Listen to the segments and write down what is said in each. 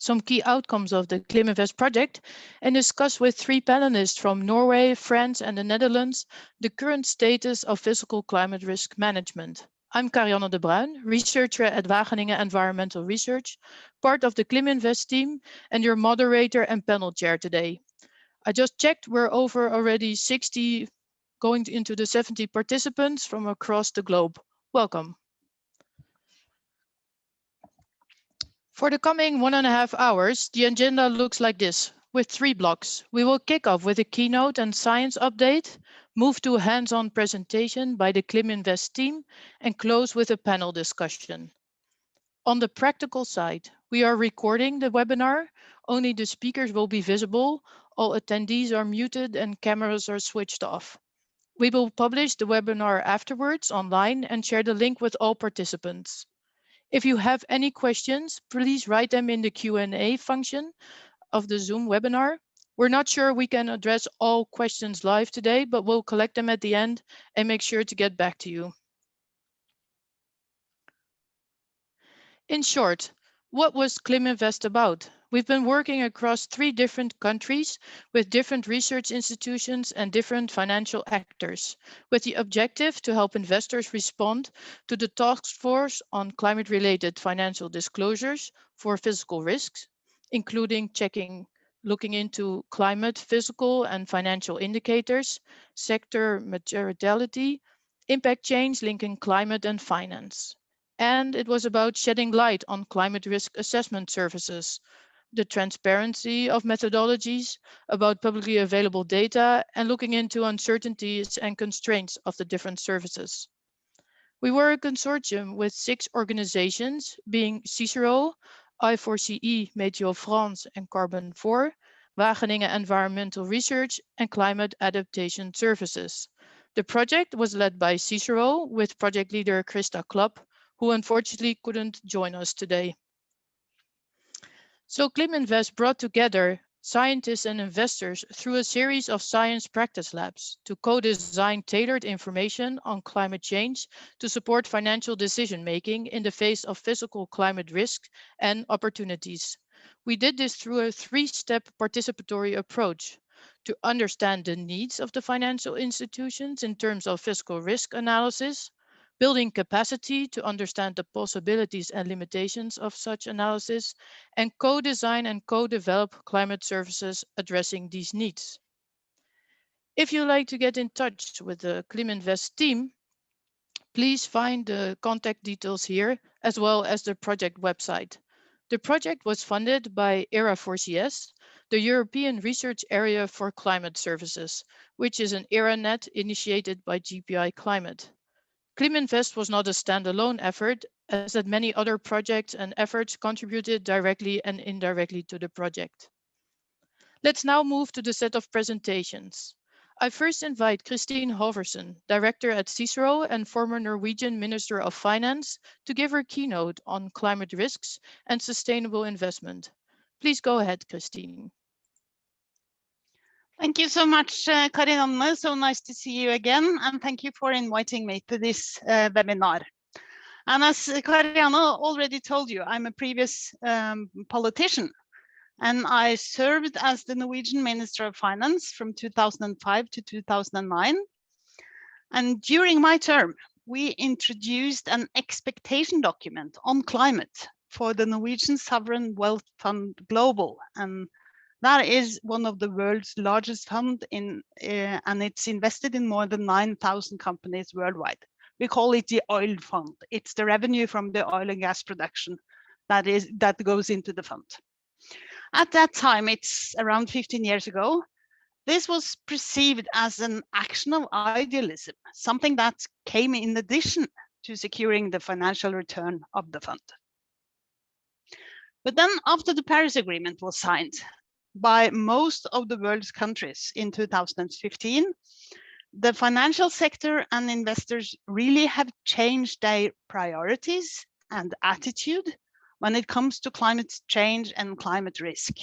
some key outcomes of the ClimINVEST project, and discuss with 3 panelists from Norway, France, and the Netherlands the current status of physical climate risk management. I'm Karianne de Bruin, researcher at Wageningen Environmental Research, part of the ClimINVEST team, and your moderator and panel chair today. I just checked, we're over already 60, going into the 70 participants from across the globe. Welcome. For the coming 1.5 hours, the agenda looks like this, with 3 blocks. We will kick off with a keynote and science update, move to a hands-on presentation by the ClimINVEST team, and close with a panel discussion. On the practical side, we are recording the webinar. Only the speakers will be visible. All attendees are muted and cameras are switched off. We will publish the webinar afterwards online and share the link with all participants. If you have any questions, please write them in the Q&A function of the Zoom webinar. We're not sure we can address all questions live today, but we'll collect them at the end and make sure to get back to you. In short, what was ClimINVEST about? We've been working across 3 different countries with different research institutions and different financial actors, with the objective to help investors respond to the task force on climate-related financial disclosures for physical risks, including looking into climate, physical and financial indicators, sector materiality, impact change linking climate and finance. And it was about shedding light on climate risk assessment services, the transparency of methodologies, about publicly available data, and looking into uncertainties and constraints of the different services. We were a consortium with 6 organizations, being Cicero, I4CE, Meteo France, and Carbon 4, Wageningen Environmental Research, and Climate Adaptation Services. The project was led by Cicero with project leader Christa Klapp, who unfortunately couldn't join us today. So ClimINVEST brought together scientists and investors through a series of science practice labs to co-design tailored information on climate change to support financial decision-making in the face of physical climate risks and opportunities. We did this through a 3-step participatory approach to understand the needs of the financial institutions in terms of fiscal risk analysis, building capacity to understand the possibilities and limitations of such analysis, and co-design and co-develop climate services addressing these needs. If you'd like to get in touch with the ClimINVEST team, please find the contact details here, as well as the project website. The project was funded by ERA4CS, the European Research Area for Climate Services, which is an ERAnet initiated by GPI Climate. ClimINVEST was not a standalone effort, as that many other projects and efforts contributed directly and indirectly to the project. Let's now move to the set of presentations. I first invite Christine Halvorsen, Director at Cicero and former Norwegian Minister of Finance, to give her keynote on climate risks and sustainable investment. Please go ahead, Christine. Thank you so much, Karianne. So nice to see you again, and thank you for inviting me to this webinar. And as Karianne already told you, I'm a previous politician, and I served as the Norwegian Minister of Finance from 2005 to 2009. And during my term, we introduced an expectation document on climate for the Norwegian Sovereign Wealth Fund Global, and that is one of the world's largest fund and it's invested in more than 9,000 companies worldwide. We call it the oil fund. It's the revenue from the oil and gas production that goes into the fund. At that time, it's around 15 years ago, this was perceived as an action of idealism, something that came in addition to securing the financial return of the fund. But then after the Paris Agreement was signed by most of the world's countries in 2015, the financial sector and investors really have changed their priorities and attitude when it comes to climate change and climate risk.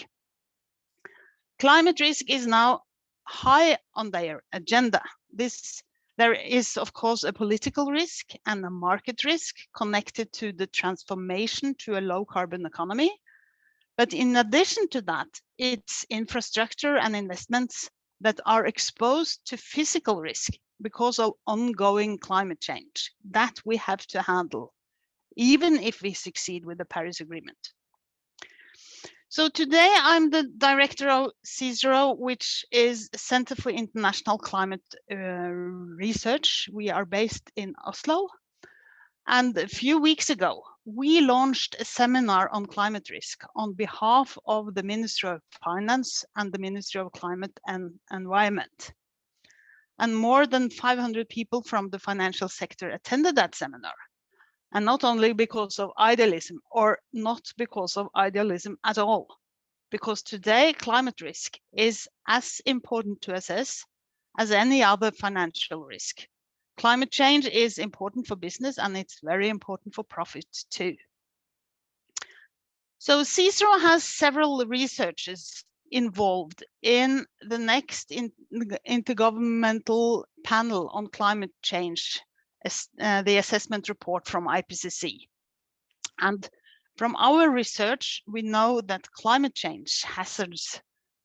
Climate risk is now high on their agenda. There is, of course, a political risk and a market risk connected to the transformation to a low carbon economy. But in addition to that, it's infrastructure and investments that are exposed to physical risk because of ongoing climate change that we have to handle, even if we succeed with the Paris Agreement. So today I'm the director of CICERO, which is a Center for International Climate Research. We are based in Oslo. And a few weeks ago, we launched a seminar on climate risk on behalf of the Ministry of Finance and the Ministry of Climate and Environment. And more than 500 people from the financial sector attended that seminar. And not only because of idealism, or not because of idealism at all, because today climate risk is as important to assess as any other financial risk. Climate change is important for business, and it's very important for profit too. So CICERO has several researchers involved in the next intergovernmental panel on climate change, the assessment report from IPCC. And from our research, we know that climate change hazards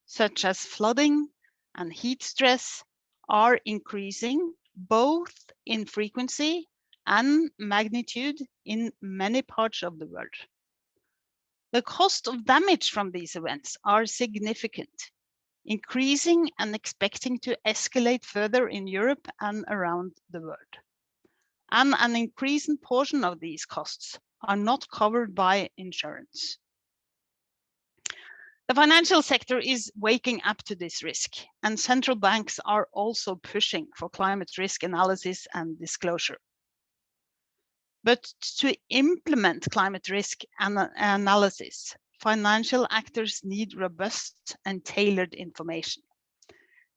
such as flooding and heat stress are increasing both in frequency and magnitude in many parts of the world. The cost of damage from these events are significant, increasing and expecting to escalate further in Europe and around the world. And an increasing portion of these costs are not covered by insurance. The financial sector is waking up to this risk, and central banks are also pushing for climate risk analysis and disclosure. But to implement climate risk analysis, financial actors need robust and tailored information.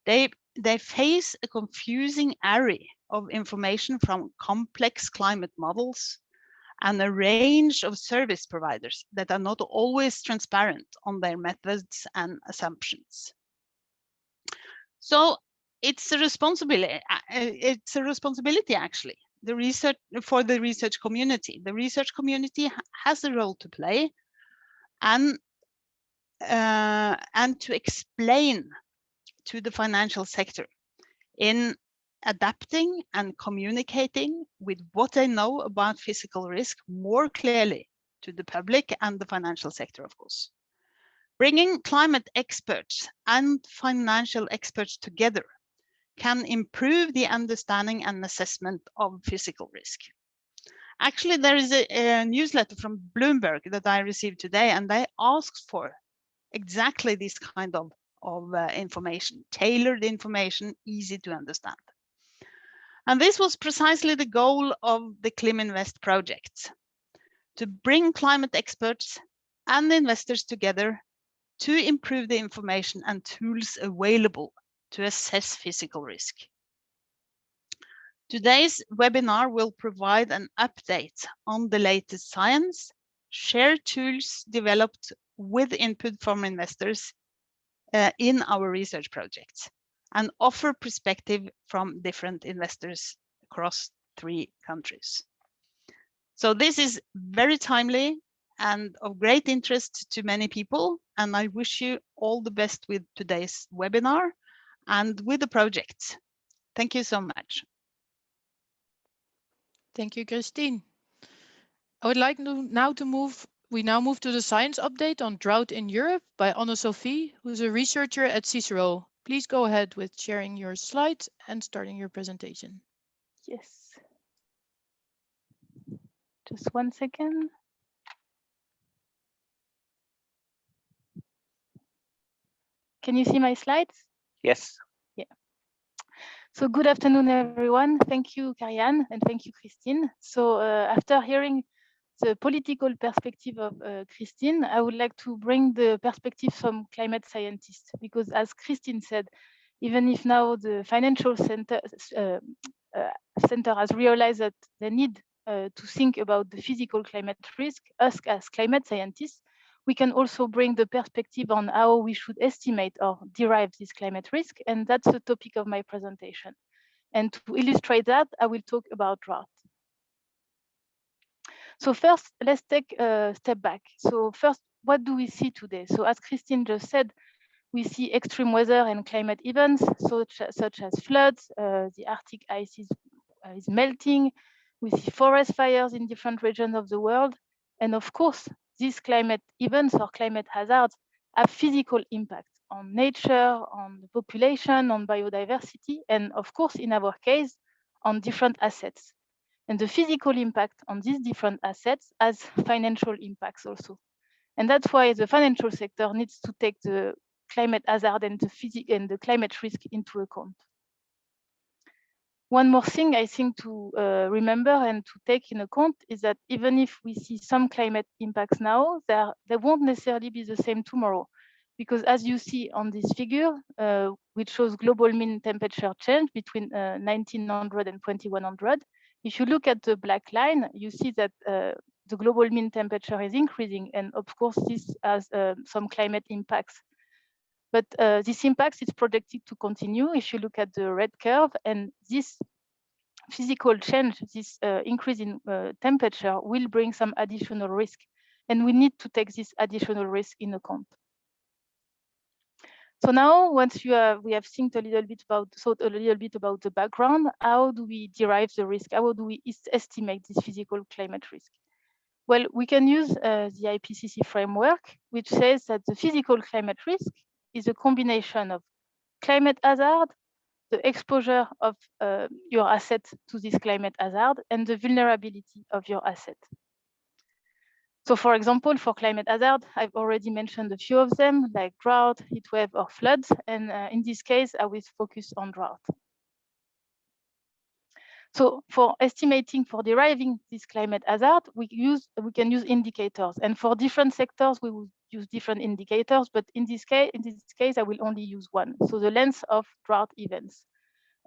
They face a confusing array of information from complex climate models and a range of service providers that are not always transparent on their methods and assumptions. So it's a responsibility. Actually. The research for the research community. The research community has a role to play, and to explain to the financial sector in adapting and communicating with what they know about physical risk more clearly to the public and the financial sector, of course. Bringing climate experts and financial experts together can improve the understanding and assessment of physical risk. Actually, there is a newsletter from Bloomberg that I received today, and they asked for exactly this kind of information, tailored information, easy to understand. And this was precisely the goal of the ClimINVEST project, to bring climate experts and investors together to improve the information and tools available to assess physical risk. Today's webinar will provide an update on the latest science, share tools developed with input from investors in our research projects, and offer perspective from different investors across 3 countries. So this is very timely and of great interest to many people, and I wish you all the best with today's webinar and with the project. Thank you so much. Thank you, Christine. I would like we now move to the science update on drought in Europe by Anne-Sophie, who's a researcher at CICERO. Please go ahead with sharing your slides and starting your presentation. Yes. Just 1 second. Can you see my slides? Yes. Yeah. So good afternoon, everyone. Thank you, Karianne, and thank you, Christine. So after hearing the political perspective of Christine, I would like to bring the perspective from climate scientists, because as Christine said, even if now the financial center has realized that they need to think about the physical climate risk, us as climate scientists, we can also bring the perspective on how we should estimate or derive this climate risk, and that's the topic of my presentation. And to illustrate that, I will talk about drought. So first, let's take a step back. So first, what do we see today? So as Christine just said, we see extreme weather and climate events such as floods, the Arctic ice is melting, we see forest fires in different regions of the world. And of course, these climate events or climate hazards have physical impact on nature, on the population, on biodiversity, and of course, in our case, on different assets. And the physical impact on these different assets has financial impacts also. And that's why the financial sector needs to take the climate hazard and the climate risk into account. One more thing I think to remember and to take in account is that even if we see some climate impacts now, they won't necessarily be the same tomorrow. Because as you see on this figure, which shows global mean temperature change between 1900 and 2100, if you look at the black line, you see that the global mean temperature is increasing. And of course, this has some climate impacts. But this impact is projected to continue if you look at the red curve, and this physical change, this increase in temperature will bring some additional risk. And we need to take this additional risk in account. So now, once we have thought a little bit about the background, how do we derive the risk? How do we estimate this physical climate risk? Well, we can use the IPCC framework, which says that the physical climate risk is a combination of climate hazard, the exposure of your asset to this climate hazard, and the vulnerability of your asset. So for example, for climate hazard, I've already mentioned a few of them, like drought, heat wave, or floods. And in this case, I will focus on drought. So for estimating, for deriving this climate hazard, we can use indicators. And for different sectors, we will use different indicators. But in this case, I will only use one. So the length of drought events.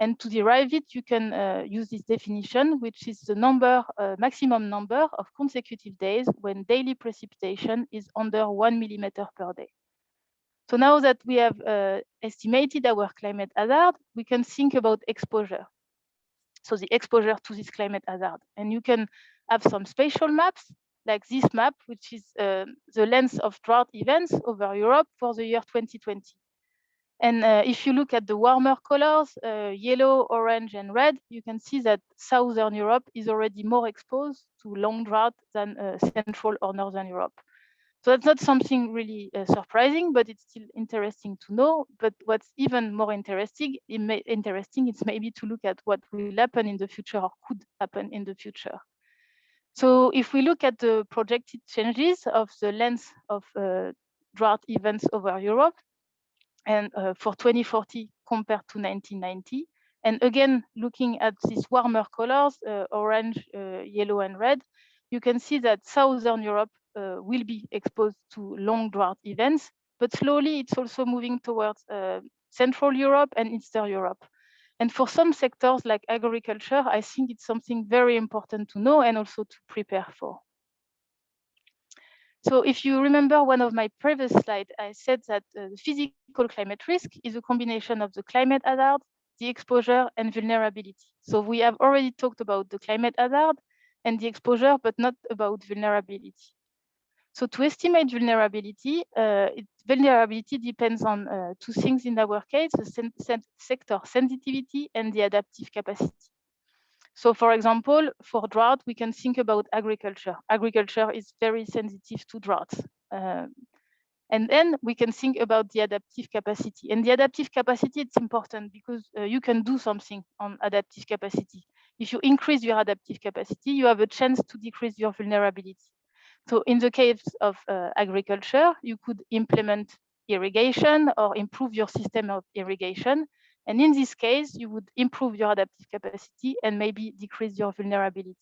And to derive it, you can use this definition, which is the maximum number of consecutive days when daily precipitation is under 1 millimeter per day. So now that we have estimated our climate hazard, we can think about exposure. So the exposure to this climate hazard. And you can have some spatial maps, like this map, which is the length of drought events over Europe for the year 2020. And if you look at the warmer colors, yellow, orange, and red, you can see that Southern Europe is already more exposed to long drought than Central or Northern Europe. So that's not something really surprising, but it's still interesting to know. But what's even more interesting is maybe to look at what will happen in the future or could happen in the future. So if we look at the projected changes of the length of drought events over Europe, and for 2040 compared to 1990. And again, looking at these warmer colors, orange, yellow, and red, you can see that Southern Europe will be exposed to long drought events, but slowly it's also moving towards Central Europe and Eastern Europe. And for some sectors like agriculture, I think it's something very important to know and also to prepare for. So if you remember one of my previous slides, I said that the physical climate risk is a combination of the climate hazard, the exposure, and vulnerability. So we have already talked about the climate hazard and the exposure, but not about vulnerability. So to estimate vulnerability, vulnerability depends on two things in our case, the sector sensitivity and the adaptive capacity. So for example, for drought, we can think about agriculture. Agriculture is very sensitive to droughts. And then we can think about the adaptive capacity. And the adaptive capacity, it's important because you can do something on adaptive capacity. If you increase your adaptive capacity, you have a chance to decrease your vulnerability. So in the case of agriculture, you could implement irrigation or improve your system of irrigation. And in this case, you would improve your adaptive capacity and maybe decrease your vulnerability.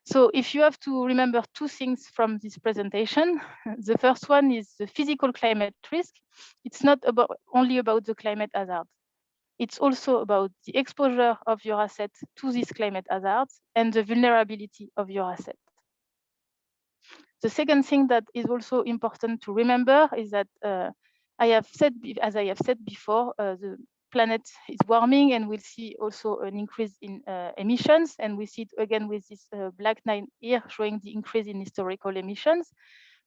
So if you have to remember two things from this presentation, the first one is the physical climate risk. It's not only about the climate hazard. It's also about the exposure of your asset to these climate hazards and the vulnerability of your asset. The second thing that is also important to remember is that as I have said before, the planet is warming, and we'll see also an increase in emissions. And we see it again with this black line here showing the increase in historical emissions.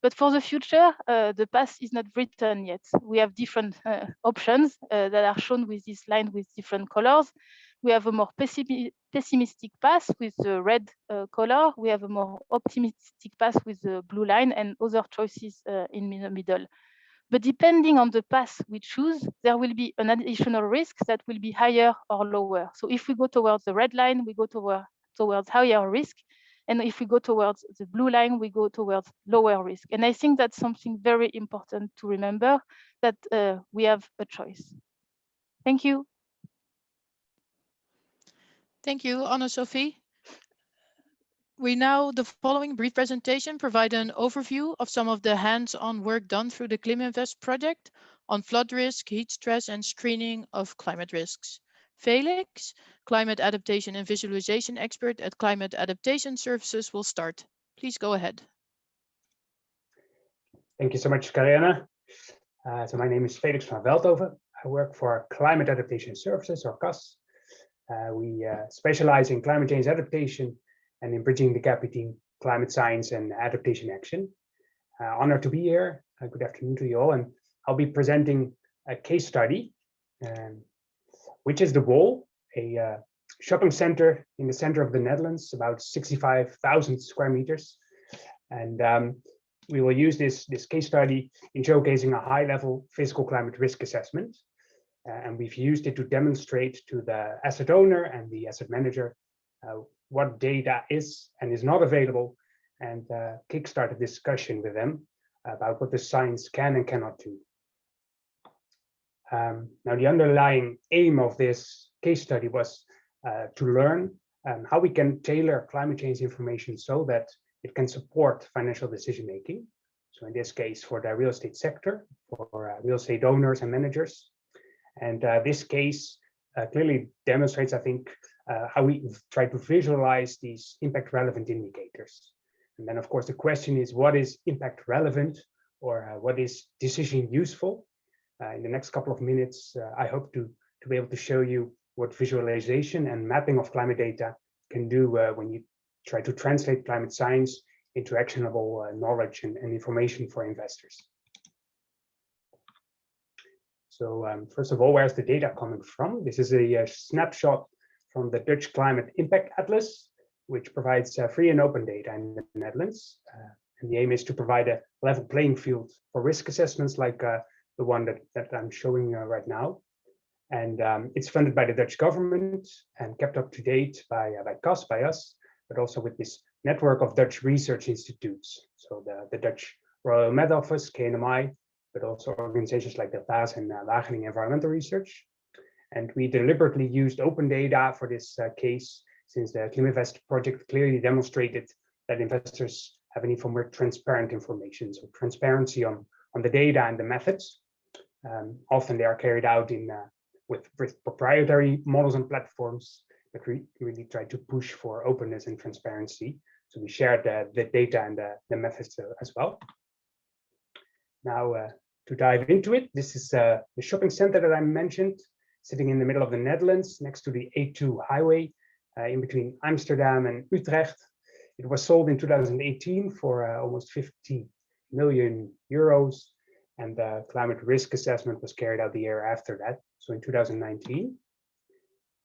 But for the future, the path is not written yet. We have different options that are shown with this line with different colors. We have a more pessimistic path with the red color. We have a more optimistic path with the blue line, and other choices in the middle. But depending on the path we choose, there will be an additional risk that will be higher or lower. So if we go towards the red line, we go towards higher risk. And if we go towards the blue line, we go towards lower risk. And I think that's something very important to remember, that we have a choice. Thank you. Thank you, Anne-Sophie. The following brief presentation provide an overview of some of the hands-on work done through the ClimINVEST project on flood risk, heat stress, and screening of climate risks. Felix, climate adaptation and visualization expert at Climate Adaptation Services, will start. Please go ahead. Thank you so much, Karianne. So my name is Felix van Veldhoven. I work for Climate Adaptation Services, or CAS. We specialize in climate change adaptation and in bridging the gap between climate science and adaptation action. Honored to be here. Good afternoon to you all. And I'll be presenting a case study, which is The Wall, a shopping center in the center of the Netherlands, about 65,000 square meters. And we will use this case study in showcasing a high-level physical climate risk assessment. And we've used it to demonstrate to the asset owner and the asset manager what data is and is not available, and kickstart a discussion with them about what the science can and cannot do. Now, the underlying aim of this case study was to learn how we can tailor climate change information so that it can support financial decision making. So in this case, for the real estate sector, for real estate owners and managers. And this case clearly demonstrates, I think, how we try to visualize these impact relevant indicators. And then, of course, the question is, what is impact relevant, or what is decision useful? In the next couple of minutes, I hope to be able to show you what visualization and mapping of climate data can do when you try to translate climate science into actionable knowledge and information for investors. So first of all, where's the data coming from? This is a snapshot from the Dutch Climate Impact Atlas, which provides free and open data in the Netherlands. And the aim is to provide a level playing field for risk assessments like the one that I'm showing right now. And it's funded by the Dutch government and kept up to date by CAS, by us, but also with this network of Dutch research institutes. So the Dutch Royal Met Office, KNMI, but also organizations like the VAS and Wageningen Environmental Research. And we deliberately used open data for this case, since the ClimINVEST project clearly demonstrated that investors have a need for more transparent information. So transparency on the data and the methods. Often they are carried out with proprietary models and platforms, but we really try to push for openness and transparency. So we shared the data and the methods as well. Now, to dive into it, this is the shopping center that I mentioned, sitting in the middle of the Netherlands, next to the A2 highway, in between Amsterdam and Utrecht. It was sold in 2018 for almost 50 million euros, and the climate risk assessment was carried out the year after that, so in 2019.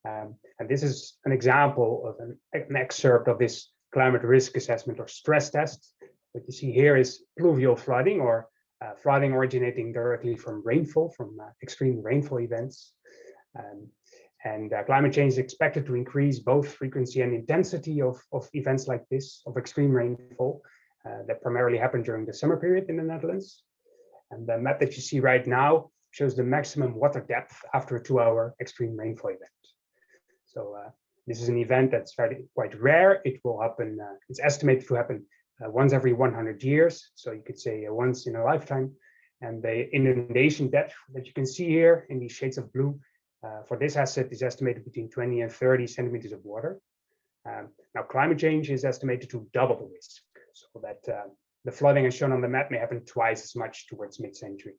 And this is an example of an excerpt of this climate risk assessment or stress test. What you see here is pluvial flooding, or flooding originating directly from rainfall, from extreme rainfall events. And climate change is expected to increase both frequency and intensity of events like this, of extreme rainfall, that primarily happen during the summer period in the Netherlands. And the map that you see right now shows the maximum water depth after a 2-hour extreme rainfall event. So this is an event that's quite rare. It will happen, it's estimated to happen once every 100 years. So you could say once in a lifetime. And the inundation depth that you can see here in these shades of blue for this asset is estimated between 20 and 30 centimeters of water. Now, climate change is estimated to double the risk, so that the flooding as shown on the map may happen twice as much towards mid-century.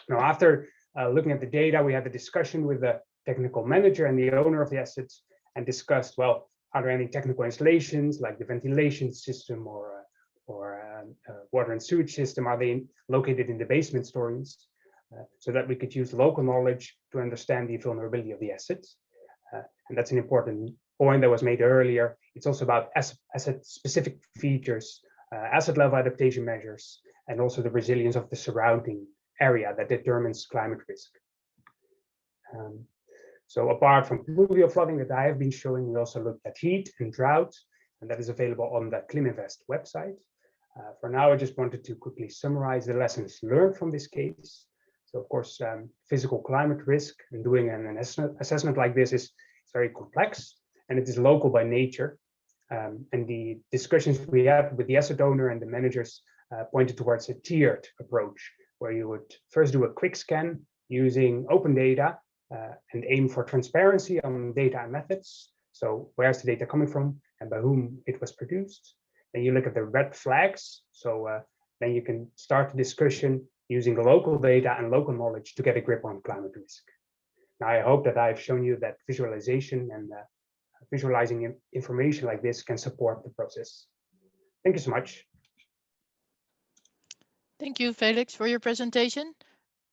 Now, after Looking at the data, we had a discussion with the technical manager and the owner of the assets and discussed, well, are there any technical installations like the ventilation system or water and sewage system? Are they located in the basement stories? So that we could use local knowledge to understand the vulnerability of the assets. And that's an important point that was made earlier. It's also about asset-specific features, asset-level adaptation measures, and also the resilience of the surrounding area that determines climate risk. So apart from pluvial flooding that I have been showing, we also looked at heat and drought, and that is available on the ClimINVEST website. For now, I just wanted to quickly summarize the lessons learned from this case. So of course, physical climate risk and doing an assessment like this is very complex, and it is local by nature. And the discussions we had with the asset owner and the managers pointed towards a tiered approach, where you would first do a quick scan using open data and aim for transparency on data and methods. So where's the data coming from and by whom it was produced? Then you look at the red flags. So then you can start the discussion using local data and local knowledge to get a grip on climate risk. Now, I hope that I've shown you that visualization and visualizing information like this can support the process. Thank you so much. Thank you, Felix, for your presentation.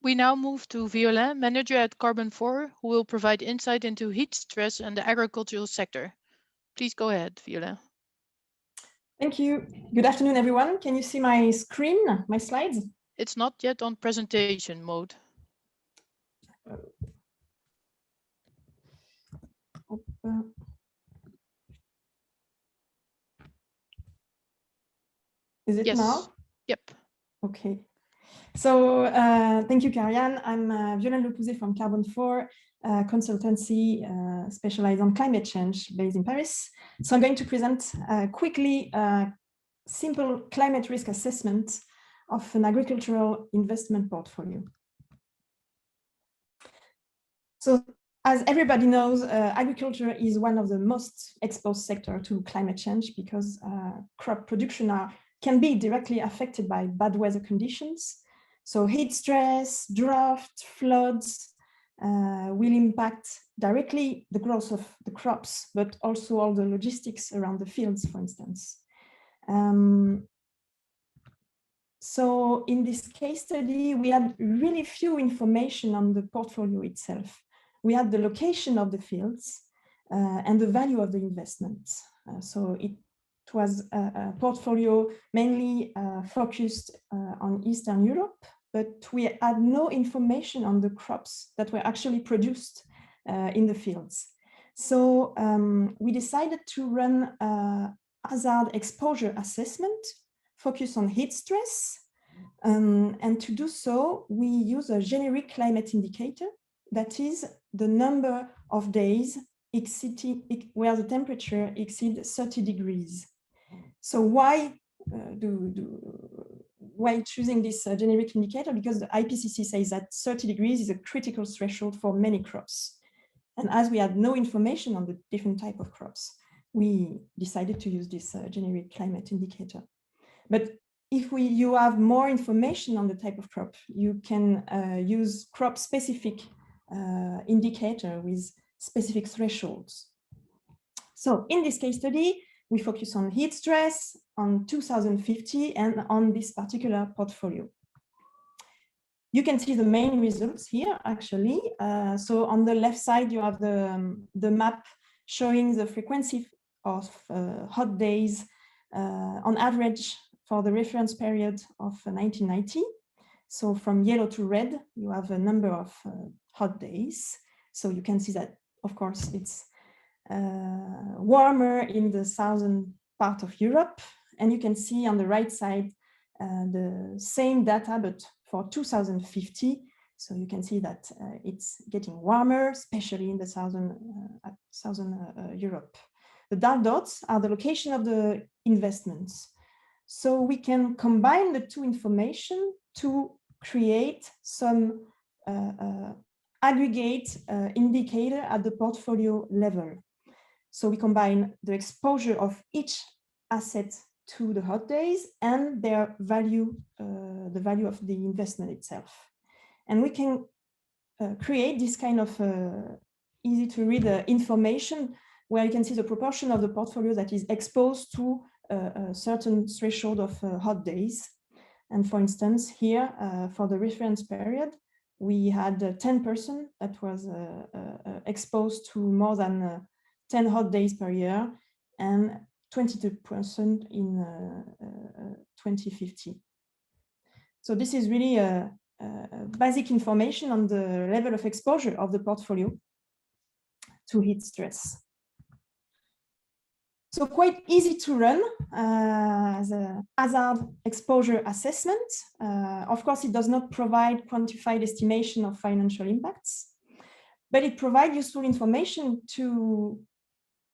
We now move to Violain, manager at Carbon4, who will provide insight into heat stress and the agricultural sector. Please go ahead, Violain. Thank you. Good afternoon, everyone. Can you see my screen, my slides? It's not yet on presentation mode. Is it now? Yep. Okay. So thank you, Karian. I'm Violain Lepouzet from Carbon4 consultancy specialized on climate change based in Paris. So I'm going to present quickly a simple climate risk assessment of an agricultural investment portfolio. So as everybody knows, agriculture is one of the most exposed sectors to climate change because crop production can be directly affected by bad weather conditions. So heat stress, drought, floods will impact directly the growth of the crops, but also all the logistics around the fields, for instance. So in this case study, we had really few information on the portfolio itself. We had the location of the fields and the value of the investment. So it was a portfolio mainly focused on Eastern Europe, but we had no information on the crops that were actually produced in the fields. So we decided to run a hazard exposure assessment focus on heat stress. And to do so, we use a generic climate indicator, that is the number of days where the temperature exceeds 30 degrees. So why choosing this generic indicator? Because the IPCC says that 30 degrees is a critical threshold for many crops. And as we had no information on the different type of crops, we decided to use this generic climate indicator. But if you have more information on the type of crop, you can use crop-specific indicator with specific thresholds. So in this case study, we focus on heat stress, on 2050, and on this particular portfolio. You can see the main results here, actually. So on the left side, you have the map showing the frequency of hot days on average for the reference period of 1990. So from yellow to red, you have a number of hot days. So you can see that, of course, it's warmer in the southern part of Europe. And you can see on the right side the same data, but for 2050. So you can see that it's getting warmer, especially in the southern Europe. The dark dots are the location of the investments. So we can combine the two information to create some aggregate indicator at the portfolio level. So we combine the exposure of each asset to the hot days and their value, the value of the investment itself. And we can create this kind of easy to read information where you can see the proportion of the portfolio that is exposed to a certain threshold of hot days. And for instance, here for the reference period, we had 10% that was exposed to more than 10 hot days per year and 22% in 2050. So this is really basic information on the level of exposure of the portfolio to heat stress. So quite easy to run as a hazard exposure assessment. Of course, it does not provide quantified estimation of financial impacts, but it provides useful information to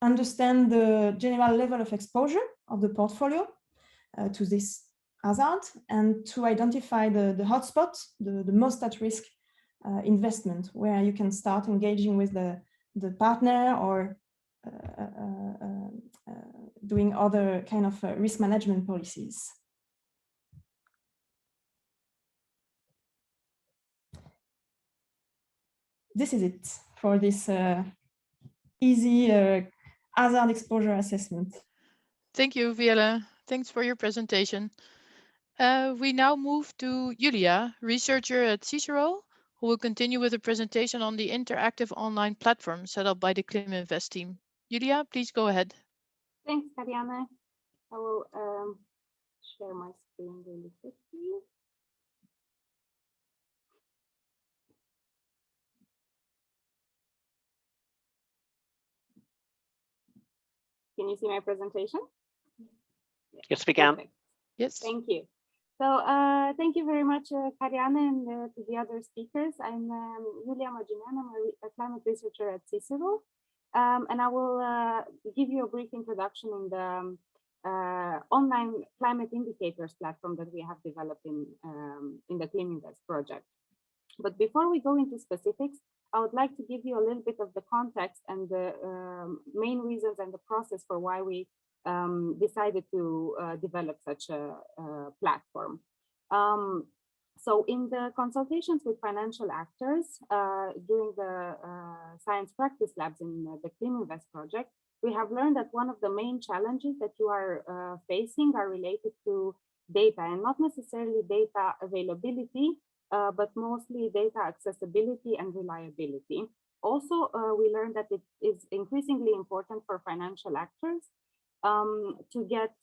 understand the general level of exposure of the portfolio to this hazard and to identify the hotspot, the most at risk investment, where you can start engaging with the partner or doing other kind of risk management policies. This is it for this easy hazard exposure assessment. Thank you, Vielle. Thanks for your presentation. We now move to Julia, researcher at Cicero, who will continue with a presentation on the interactive online platform set up by the ClimINVEST team. Julia, please go ahead. Thanks, Karianne. I will share my screen really quickly. Can you see my presentation? Yes, we can. Perfect. Yes. Thank you. So thank you very much, Karianne, and to the other speakers. I'm Julia Maginan. I'm a climate researcher at Cicero. And I will give you a brief introduction in the online climate indicators platform that we have developed in the ClimINVEST project. But before we go into specifics, I would like to give you a little bit of the context and the main reasons and the process for why we decided to develop such a platform. So in the consultations with financial actors during the science practice labs in the ClimINVEST project, we have learned that one of the main challenges that you are facing are related to data, and not necessarily data availability, but mostly data accessibility and reliability. Also, we learned that it is increasingly important for financial actors to get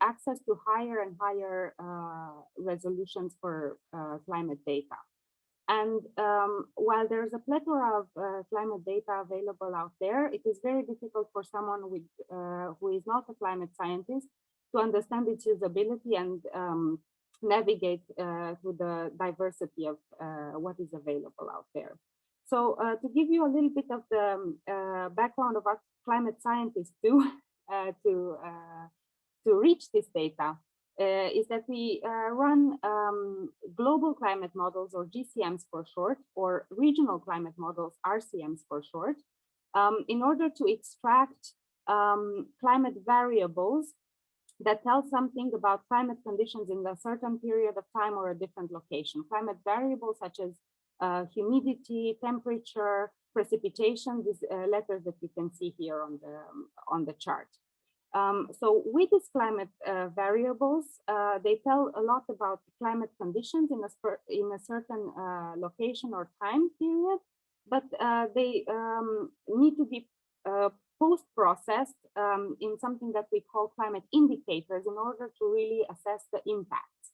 access to higher and higher resolutions for climate data. And while there's a plethora of climate data available out there, it is very difficult for someone with, who is not a climate scientist to understand its usability and navigate through the diversity of what is available out there. So to give you a little bit of the background of what climate scientists do to reach this data, is that we run global climate models, or GCMs for short, or regional climate models, RCMs for short, in order to extract climate variables that tell something about climate conditions in a certain period of time or a different location. Climate variables such as humidity, temperature, precipitation, these letters that you can see here on the chart. So with these climate variables, they tell a lot about climate conditions in a certain location or time period, but they need to be post-processed in something that we call climate indicators in order to really assess the impacts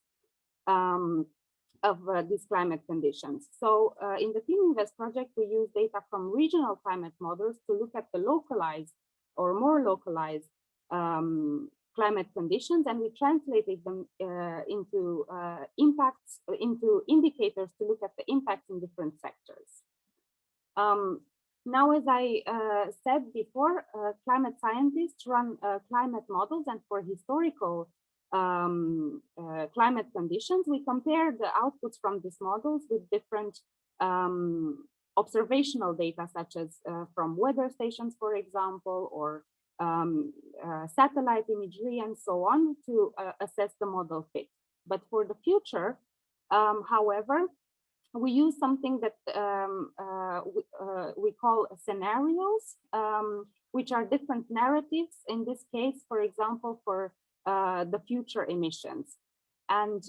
of these climate conditions. So in the ClimINVEST project, we use data from regional climate models to look at the localized or more localized climate conditions, and we translated them into impacts, into indicators to look at the impacts in different sectors. Now, as I said before, climate scientists run climate models, and for historical climate conditions, we compare the outputs from these models with different observational data, such as from weather stations, for example, or satellite imagery and so on, to assess the model fit. But for the future, however, we use something that we call scenarios, which are different narratives. In this case, for example, for the future emissions. And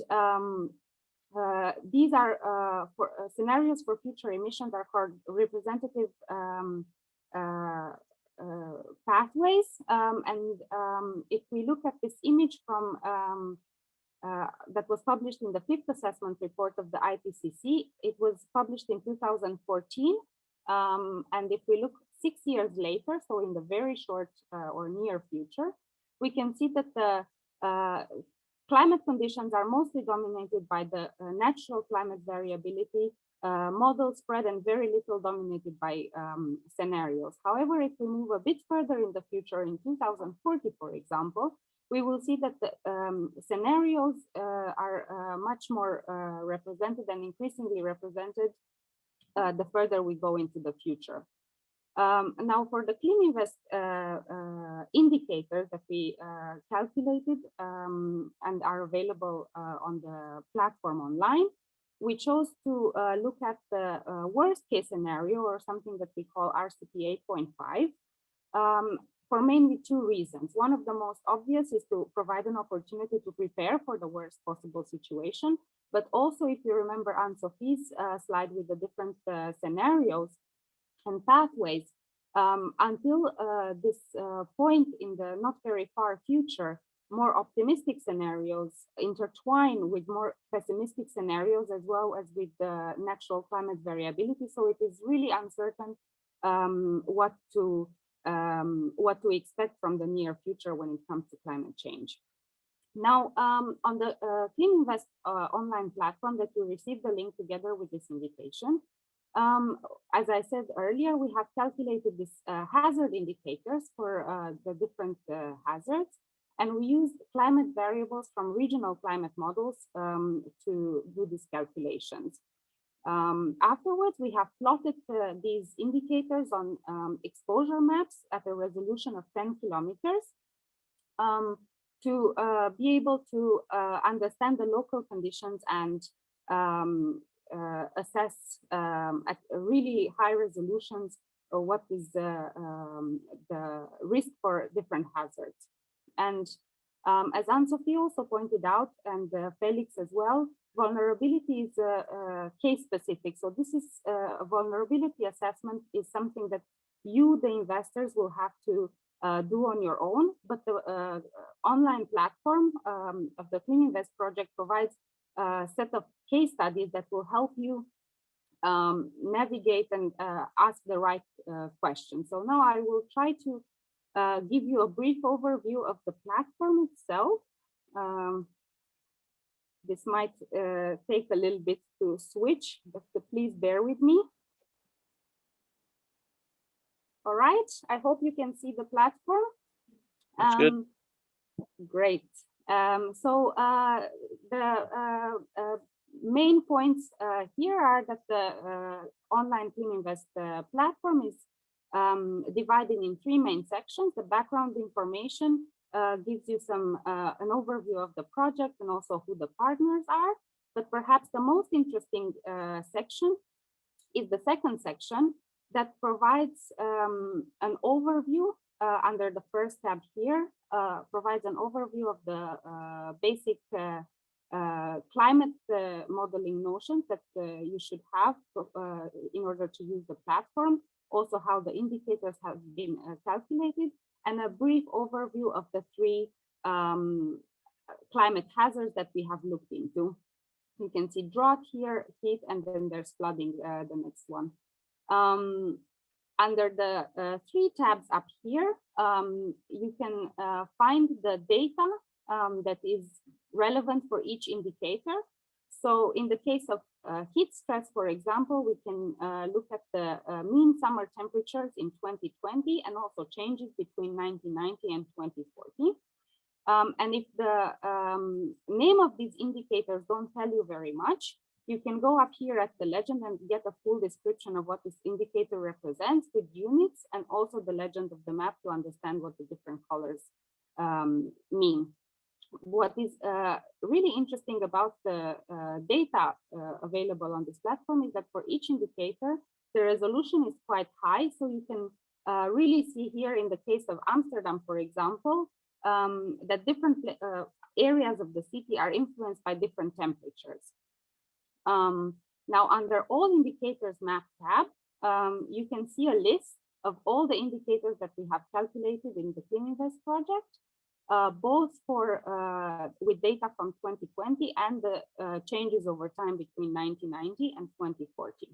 these are for scenarios for future emissions are called representative pathways. If we look at this image from that was published in the 5th assessment report of the IPCC, it was published in 2014. And if we look 6 years later, so in the very short or near future, we can see that the climate conditions are mostly dominated by the natural climate variability model spread and very little dominated by scenarios. However, if we move a bit further in the future, in 2040, for example, we will see that the scenarios are much more represented and increasingly represented the further we go into the future. Now, for the ClimINVEST indicators that we calculated and are available on the platform online, we chose to look at the worst case scenario, or something that we call RCP 8.5, for mainly 2 reasons. One of the most obvious is to provide an opportunity to prepare for the worst possible situation. But also, if you remember Anne-Sophie's slide with the different scenarios and pathways, until this point in the not very far future, more optimistic scenarios intertwine with more pessimistic scenarios, as well as with the natural climate variability. So it is really uncertain what to expect from the near future when it comes to climate change. Now, on the ClimINVEST online platform that you received the link together with this invitation, as I said earlier, we have calculated this hazard indicators for the different hazards, and we used climate variables from regional climate models to do these calculations. Afterwards, we have plotted these indicators on exposure maps at a resolution of 10 kilometers to be able to understand the local conditions and assess at really high resolutions what is the risk for different hazards. And as Anne-Sophie also pointed out, and Felix as well, vulnerability is case specific. So this is a vulnerability assessment is something that you, the investors, will have to do on your own. But the online platform of the ClimINVEST project provides a set of case studies that will help you navigate and ask the right questions. So now I will try to give you a brief overview of the platform itself. This might take a little bit to switch, but please bear with me. All right, I hope you can see the platform. That's good. Great. So the main points here are that the online ClimINVEST platform is divided in 3 main sections. The background information gives you some an overview of the project and also who the partners are. But perhaps the most interesting section is the second section that provides an overview under the first tab here, provides an overview of the basic climate modeling notions that you should have in order to use the platform, also how the indicators have been calculated, and a brief overview of the 3 climate hazards that we have looked into. You can see drought here, heat, and then there's flooding, the next one. Under the 3 tabs up here, you can find the data that is relevant for each indicator. So in the case of heat stress, for example, we can look at the mean summer temperatures in 2020 and also changes between 1990 and 2040. And if the name of these indicators don't tell you very much, you can go up here at the legend and get a full description of what this indicator represents with units, and also the legend of the map to understand what the different colors mean. what is really interesting about the data available on this platform is that for each indicator, the resolution is quite high. So you can really see here in the case of Amsterdam, for example, that different areas of the city are influenced by different temperatures. Now, under all indicators map tab, you can see a list of all the indicators that we have calculated in the ClimINVEST project, both for with data from 2020 and the changes over time between 1990 and 2040.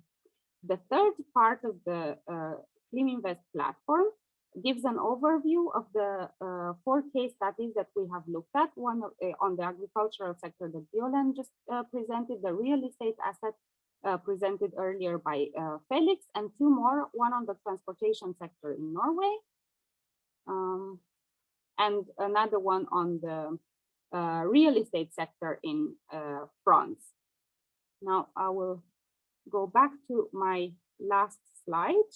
The third part of the ClimINVEST platform gives an overview of the 4 case studies that we have looked at. One on the agricultural sector that Violen just presented, the real estate asset presented earlier by Felix, and 2 more, one on the transportation sector in Norway, and another one on the real estate sector in France. Now I will go back to my last slide.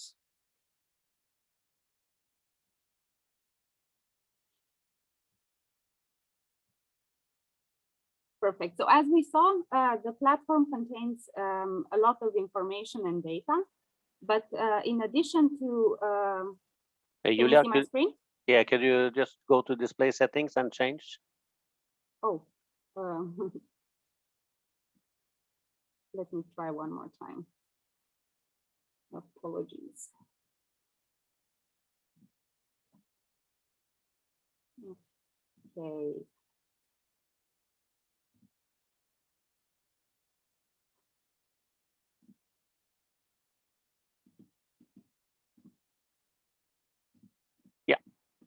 Perfect. So as we saw, the platform contains a lot of information and data, but in addition to, Hey, can Julia, you see my screen? Yeah, can you just go to display settings and change? Oh, let me try one more time. Apologies. Okay.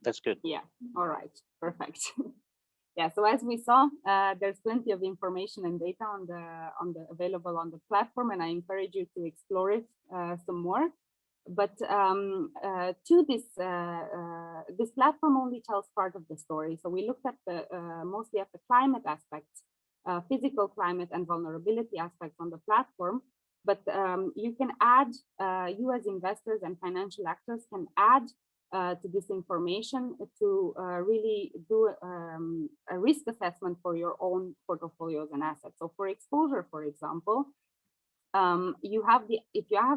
That's good. Yeah, all right, perfect. Yeah, so as we saw, there's plenty of information and data available on the platform, and I encourage you to explore it some more. But to this platform only tells part of the story. So we looked at the mostly at the climate aspects, physical climate and vulnerability aspects on the platform. But you can add, you as investors and financial actors can add to this information to really do a risk assessment for your own portfolios and assets. So for exposure, for example, if you have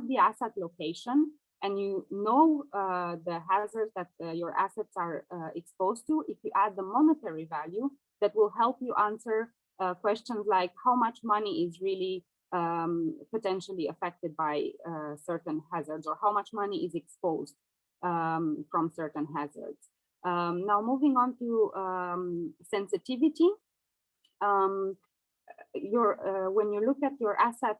the asset location and you know the hazards that your assets are exposed to, if you add the monetary value, that will help you answer questions like how much money is really potentially affected by certain hazards, or how much money is exposed from certain hazards. Now moving on to sensitivity. When you look at your asset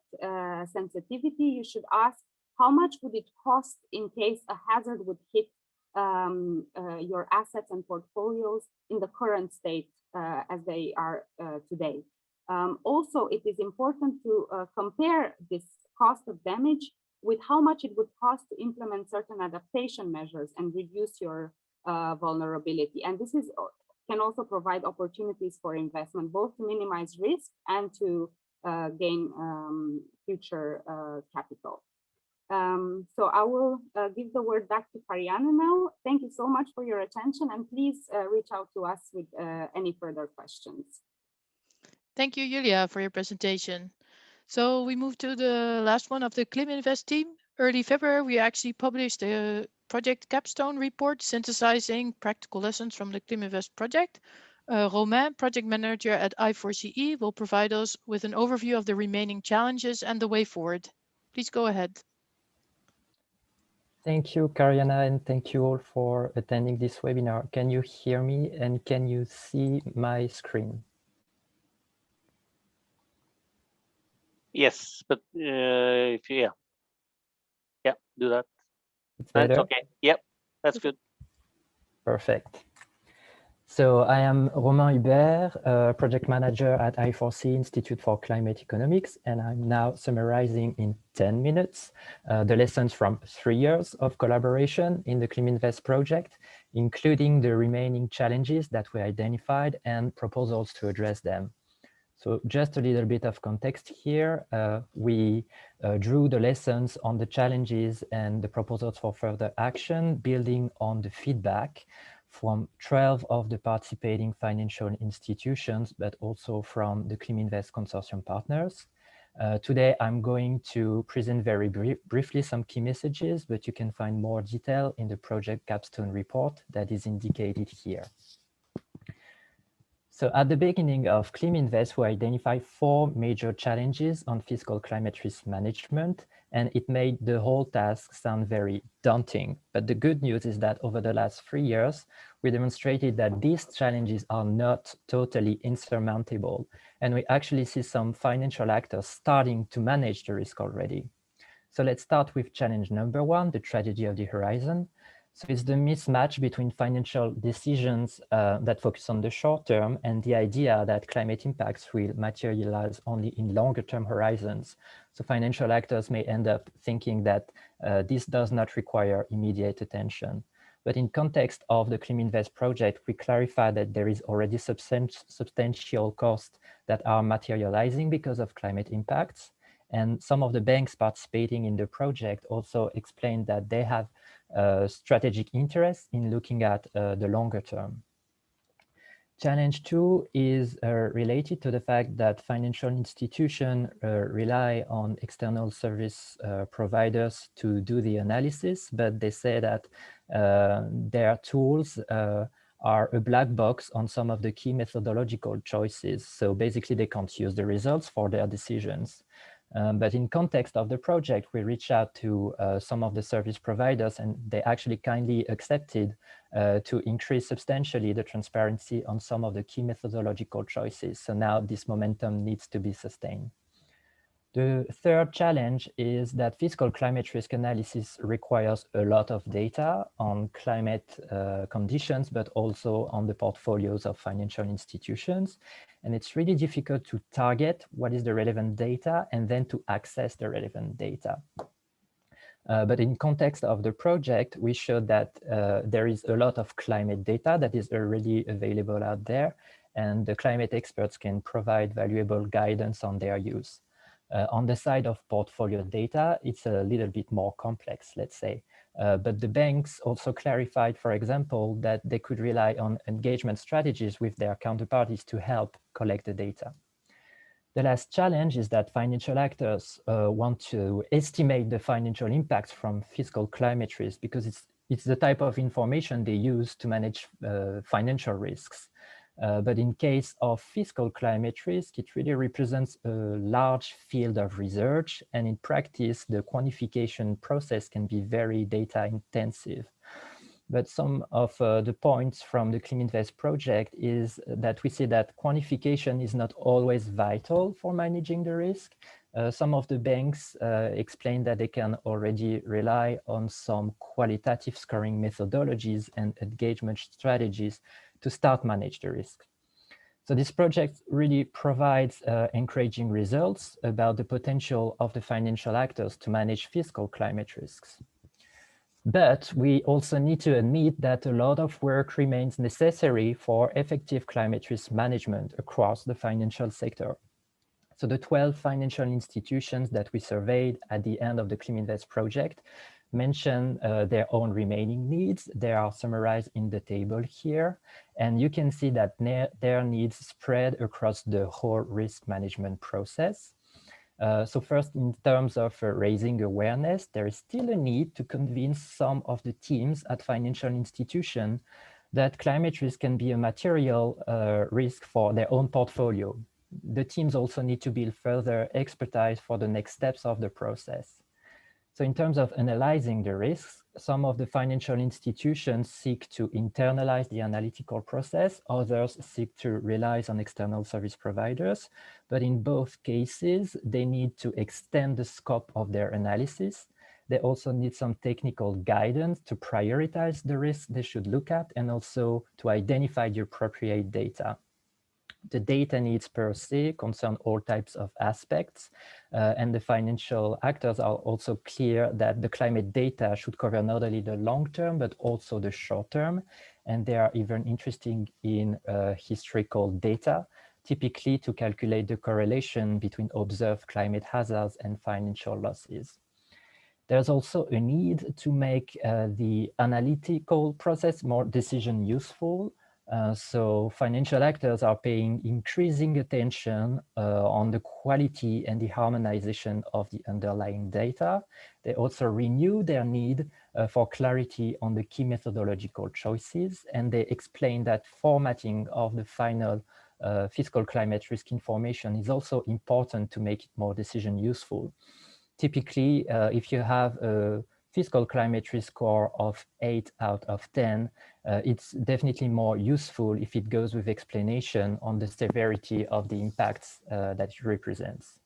sensitivity, you should ask how much would it cost in case a hazard would hit your assets and portfolios in the current state as they are today. Also, it is important to compare this cost of damage with how much it would cost to implement certain adaptation measures and reduce your vulnerability. And this can also provide opportunities for investment, both to minimize risk and to gain future capital. So I will give the word back to Karianne now. Thank you so much for your attention, and please reach out to us with any further questions. Thank you, Julia, for your presentation. So we move to the last one of the ClimINVEST team. Early February, we actually published a project capstone report synthesizing practical lessons from the ClimINVEST project. Romain, project manager at I4CE, will provide us with an overview of the remaining challenges and the way forward. Please go ahead. Thank you, Karianne, and thank you all for attending this webinar. Can you hear me and can you see my screen? Yes, but if you, yeah, do that. It's better? That's okay. Yep, that's good. Perfect. So I am Romain Hubert, project manager at I4C Institute for Climate Economics, and I'm now summarizing in 10 minutes the lessons from 3 years of collaboration in the ClimINVEST project, including the remaining challenges that we identified and proposals to address them. So just a little bit of context here. We drew the lessons on the challenges and the proposals for further action, building on the feedback from 12 of the participating financial institutions, but also from the ClimINVEST consortium partners. Today, I'm going to present very briefly some key messages, but you can find more detail in the project capstone report that is indicated here. So at the beginning of ClimINVEST, we identified 4 major challenges on fiscal climate risk management, and it made the whole task sound very daunting. But the good news is that over the last 3 years, we demonstrated that these challenges are not totally insurmountable, and we actually see some financial actors starting to manage the risk already. So let's start with challenge number 1, the tragedy of the horizon. So it's the mismatch between financial decisions that focus on the short term and the idea that climate impacts will materialize only in longer term horizons. So financial actors may end up thinking that this does not require immediate attention. But in context of the ClimINVEST project, we clarify that there is already substantial costs that are materializing because of climate impacts. And some of the banks participating in the project also explained that they have strategic interest in looking at the longer term. Challenge 2 is related to the fact that financial institutions rely on external service providers to do the analysis, but they say that their tools are a black box on some of the key methodological choices. So basically they can't use the results for their decisions. But in context of the project, we reached out to some of the service providers, and they actually kindly accepted to increase substantially the transparency on some of the key methodological choices. So now this momentum needs to be sustained. The third challenge is that fiscal climate risk analysis requires a lot of data on climate conditions, but also on the portfolios of financial institutions. And it's really difficult to target what is the relevant data and then to access the relevant data. But in context of the project, we showed that there is a lot of climate data that is already available out there, and the climate experts can provide valuable guidance on their use. On the side of portfolio data, it's a little bit more complex, let's say. But the banks also clarified, for example, that they could rely on engagement strategies with their counterparties to help collect the data. The last challenge is that financial actors want to estimate the financial impacts from fiscal climate risk because it's the type of information they use to manage financial risks. But in case of fiscal climate risk, it really represents a large field of research, and in practice, the quantification process can be very data intensive. But some of the points from the ClimINVEST project is that we see that quantification is not always vital for managing the risk. Some of the banks explain that they can already rely on some qualitative scoring methodologies and engagement strategies to start manage the risk. So this project really provides encouraging results about the potential of the financial actors to manage fiscal climate risks. But we also need to admit that a lot of work remains necessary for effective climate risk management across the financial sector. So the 12 financial institutions that we surveyed at the end of the ClimINVEST project mention their own remaining needs. They are summarized in the table here. And you can see that their needs spread across the whole risk management process. So first, in terms of raising awareness, there is still a need to convince some of the teams at financial institutions that climate risk can be a material risk for their own portfolio. The teams also need to build further expertise for the next steps of the process. So in terms of analyzing the risks, some of the financial institutions seek to internalize the analytical process, others seek to rely on external service providers. But in both cases, they need to extend the scope of their analysis. They also need some technical guidance to prioritize the risks they should look at and also to identify the appropriate data. The data needs per se concern all types of aspects, and the financial actors are also clear that the climate data should cover not only the long term, but also the short term. And they are even interested in historical data, typically to calculate the correlation between observed climate hazards and financial losses. There's also a need to make the analytical process more decision useful. So financial actors are paying increasing attention on the quality and the harmonization of the underlying data. They also renew their need for clarity on the key methodological choices, and they explain that formatting of the final fiscal climate risk information is also important to make it more decision useful. Typically, if you have a fiscal climate risk score of 8 out of 10, it's definitely more useful if it goes with explanation on the severity of the impacts that it represents.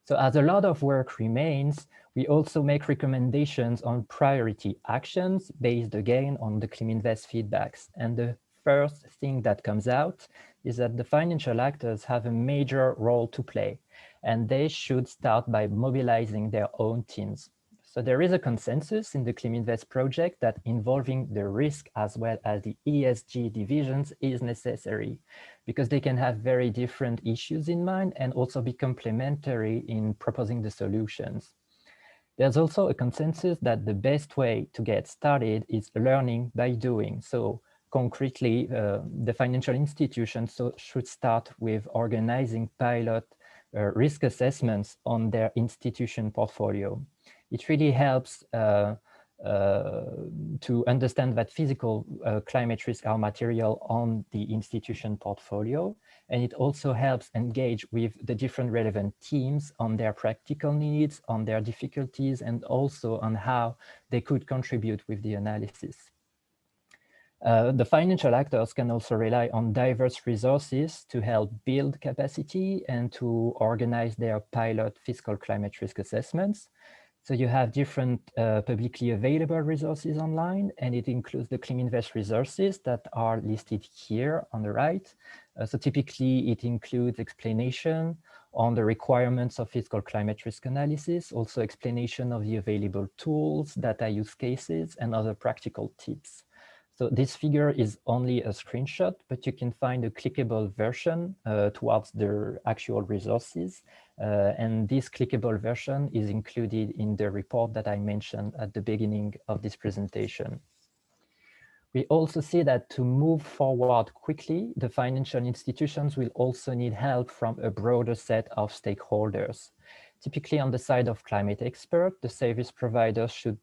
So as a lot of work remains, we also make recommendations on priority actions based again on the ClimINVEST feedbacks. And the first thing that comes out is that the financial actors have a major role to play, and they should start by mobilizing their own teams. So there is a consensus in the ClimINVEST project that involving the risk as well as the ESG divisions is necessary, because they can have very different issues in mind and also be complementary in proposing the solutions. There's also a consensus that the best way to get started is learning by doing. So concretely, the financial institutions should start with organizing pilot risk assessments on their institution portfolio. It really helps to understand that physical climate risks are material on the institution portfolio. And it also helps engage with the different relevant teams on their practical needs, on their difficulties, and also on how they could contribute with the analysis. The financial actors can also rely on diverse resources to help build capacity and to organize their pilot fiscal climate risk assessments. So you have different publicly available resources online, and it includes the ClimINVEST resources that are listed here on the right. So typically it includes explanation on the requirements of fiscal climate risk analysis, also explanation of the available tools, data use cases, and other practical tips. So this figure is only a screenshot, but you can find a clickable version towards the actual resources. And this clickable version is included in the report that I mentioned at the beginning of this presentation. We also see that to move forward quickly, the financial institutions will also need help from a broader set of stakeholders. Typically on the side of climate experts, the service providers should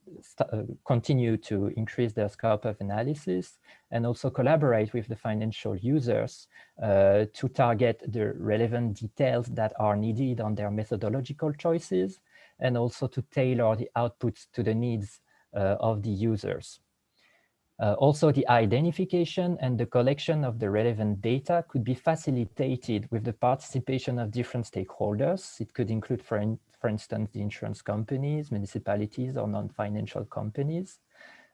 continue to increase their scope of analysis and also collaborate with the financial users to target the relevant details that are needed on their methodological choices, and also to tailor the outputs to the needs of the users. Also, the identification and the collection of the relevant data could be facilitated with the participation of different stakeholders. It could include, for instance, the insurance companies, municipalities, or non-financial companies.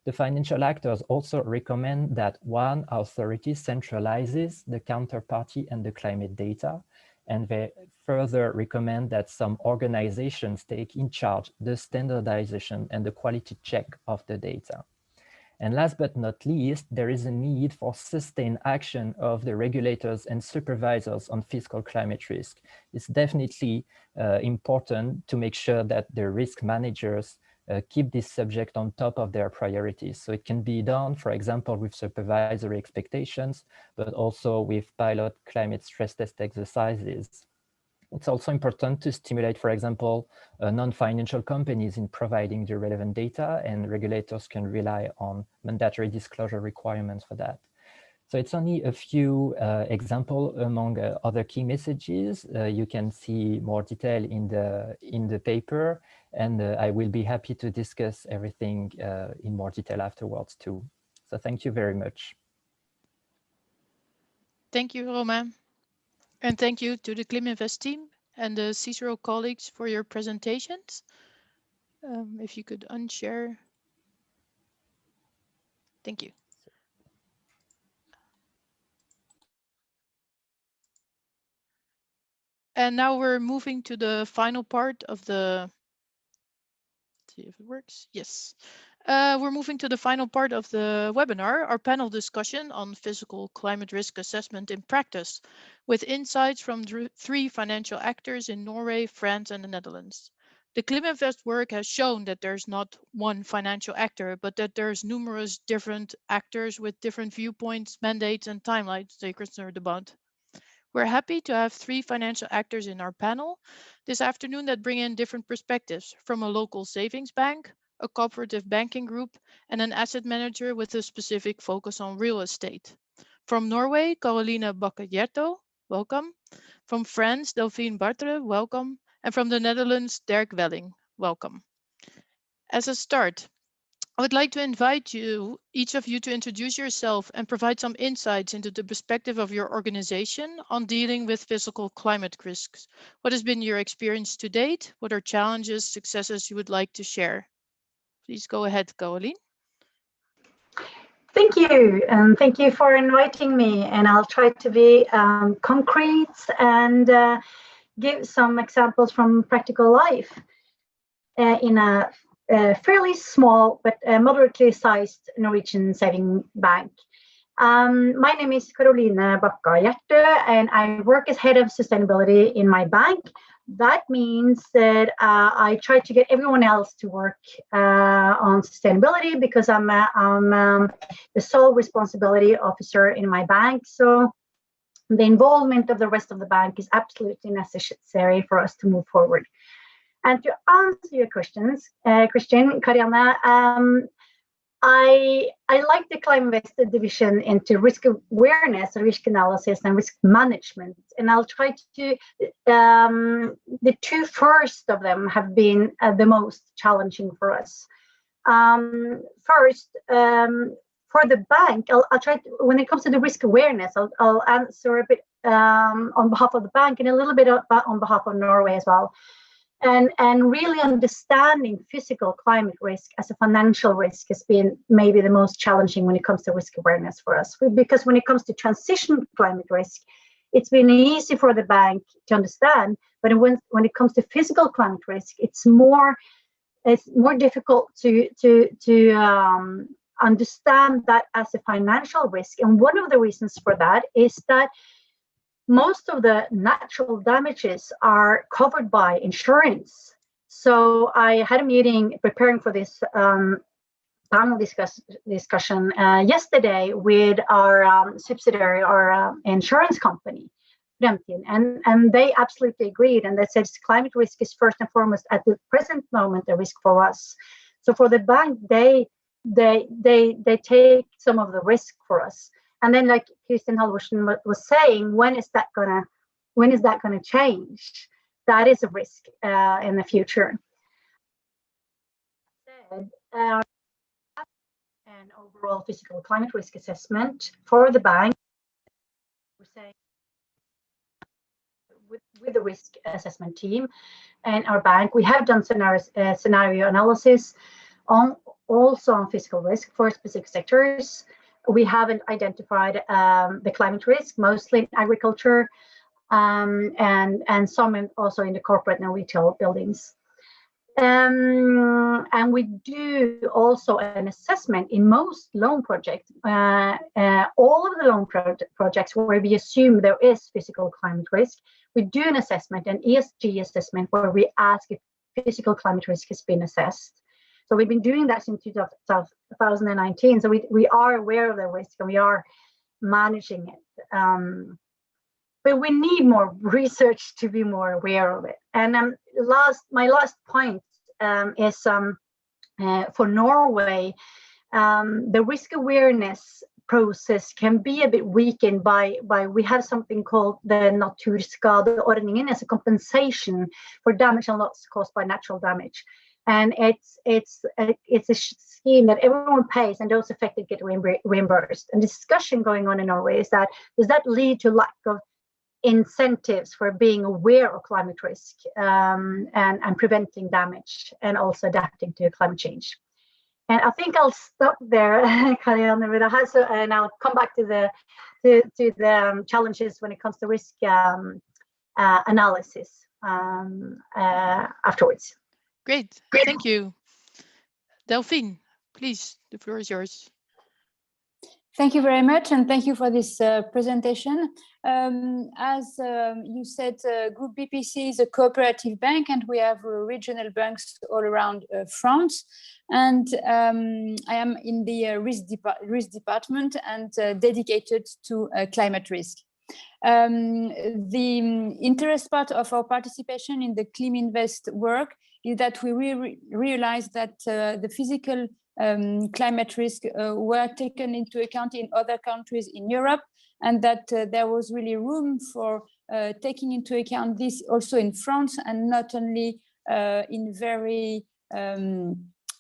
The financial actors also recommend that one authority centralizes the counterparty and the climate data, and they further recommend that some organizations take in charge the standardization and the quality check of the data. And last but not least, there is a need for sustained action of the regulators and supervisors on fiscal climate risk. It's definitely important to make sure that the risk managers keep this subject on top of their priorities. So it can be done, for example, with supervisory expectations, but also with pilot climate stress test exercises. It's also important to stimulate, for example, non-financial companies in providing the relevant data, and regulators can rely on mandatory disclosure requirements for that. So it's only a few examples among other key messages. You can see more detail in the paper, and I will be happy to discuss everything in more detail afterwards too. So thank you very much. Thank you, Romain. And thank you to the ClimINVEST team and the CICERO colleagues for your presentations. If you could unshare. Thank you. And now we're moving to the final part of the, let's see if it works. Yes. We're moving to the final part of the webinar, our panel discussion on physical climate risk assessment in practice, with insights from 3 financial actors in Norway, France, and the Netherlands. The ClimINVEST work has shown that there's not one financial actor, but that there's numerous different actors with different viewpoints, mandates, and timelines they concerned about. We're happy to have 3 financial actors in our panel this afternoon that bring in different perspectives from a local savings bank, a cooperative banking group, and an asset manager with a specific focus on real estate. From Norway, Caroline Bakker-Hjerto, welcome. From France, Delphine Bartre, welcome. And from the Netherlands, Dirk Welling, welcome. As a start, I would like to invite you, each of you, to introduce yourself and provide some insights into the perspective of your organization on dealing with physical climate risks. What has been your experience to date? What are challenges, successes you would like to share? Please go ahead, Caroline. Thank you, and thank you for inviting me. And I'll try to be concrete and give some examples from practical life in a fairly small but moderately sized Norwegian saving bank. My name is Caroline Bakker-Hjerto, and I work as head of sustainability in my bank. That means that I try to get everyone else to work on sustainability because I'm the sole responsibility officer in my bank. So the involvement of the rest of the bank is absolutely necessary for us to move forward. And to answer your questions, Christian, Karianne, I like the ClimINVEST division into risk awareness, risk analysis, and risk management. And I'll try to, the 2 first of them have been the most challenging for us. First, for the bank, I'll try to, when it comes to the risk awareness, I'll answer a bit on behalf of the bank and a little bit on behalf of Norway as well. And really understanding physical climate risk as a financial risk has been maybe the most challenging when it comes to risk awareness for us. Because when it comes to transition climate risk, it's been easy for the bank to understand, but when it comes to physical climate risk, it's more difficult to understand that as a financial risk. And one of the reasons for that is that most of the natural damages are covered by insurance. So I had a meeting preparing for this panel discussion yesterday with our subsidiary, our insurance company, Fremtiden, and they absolutely agreed. And they said climate risk is first and foremost at the present moment a risk for us. So for the bank, they take some of the risk for us. And then, like Kristin Halvorsen was saying, when is that gonna change? That is a risk in the future. And overall physical climate risk assessment for the bank, we're saying with the risk assessment team and our bank, we have done scenario analysis also on physical risk for specific sectors. We haven't identified the climate risk, mostly in agriculture, and some also in the corporate and retail buildings. And we do also an assessment in most loan projects, all of the loan projects where we assume there is physical climate risk. We do an assessment, an ESG assessment, where we ask if physical climate risk has been assessed. So we've been doing that since 2019. So we are aware of the risk and we are managing it. But we need more research to be more aware of it. And my last point is for Norway, the risk awareness process can be a bit weakened by we have something called the Naturskadeordningen as a compensation for damage and loss caused by natural damage. And it's a scheme that everyone pays and those affected get reimbursed. And discussion going on in Norway is that, does that lead to lack of incentives for being aware of climate risk and preventing damage and also adapting to climate change? And I think I'll stop there, Karianne, and I'll come back to the challenges when it comes to risk analysis afterwards. Great, thank you. Delphine, please, the floor is yours. Thank you very much, and thank you for this presentation. As you said, Group BPC is a cooperative bank, and we have regional banks all around France. And I am in the risk department and dedicated to climate risk. The interest part of our participation in the ClimINVEST work is that we realize that the physical climate risk were taken into account in other countries in Europe, and that there was really room for taking into account this also in France, and not only in very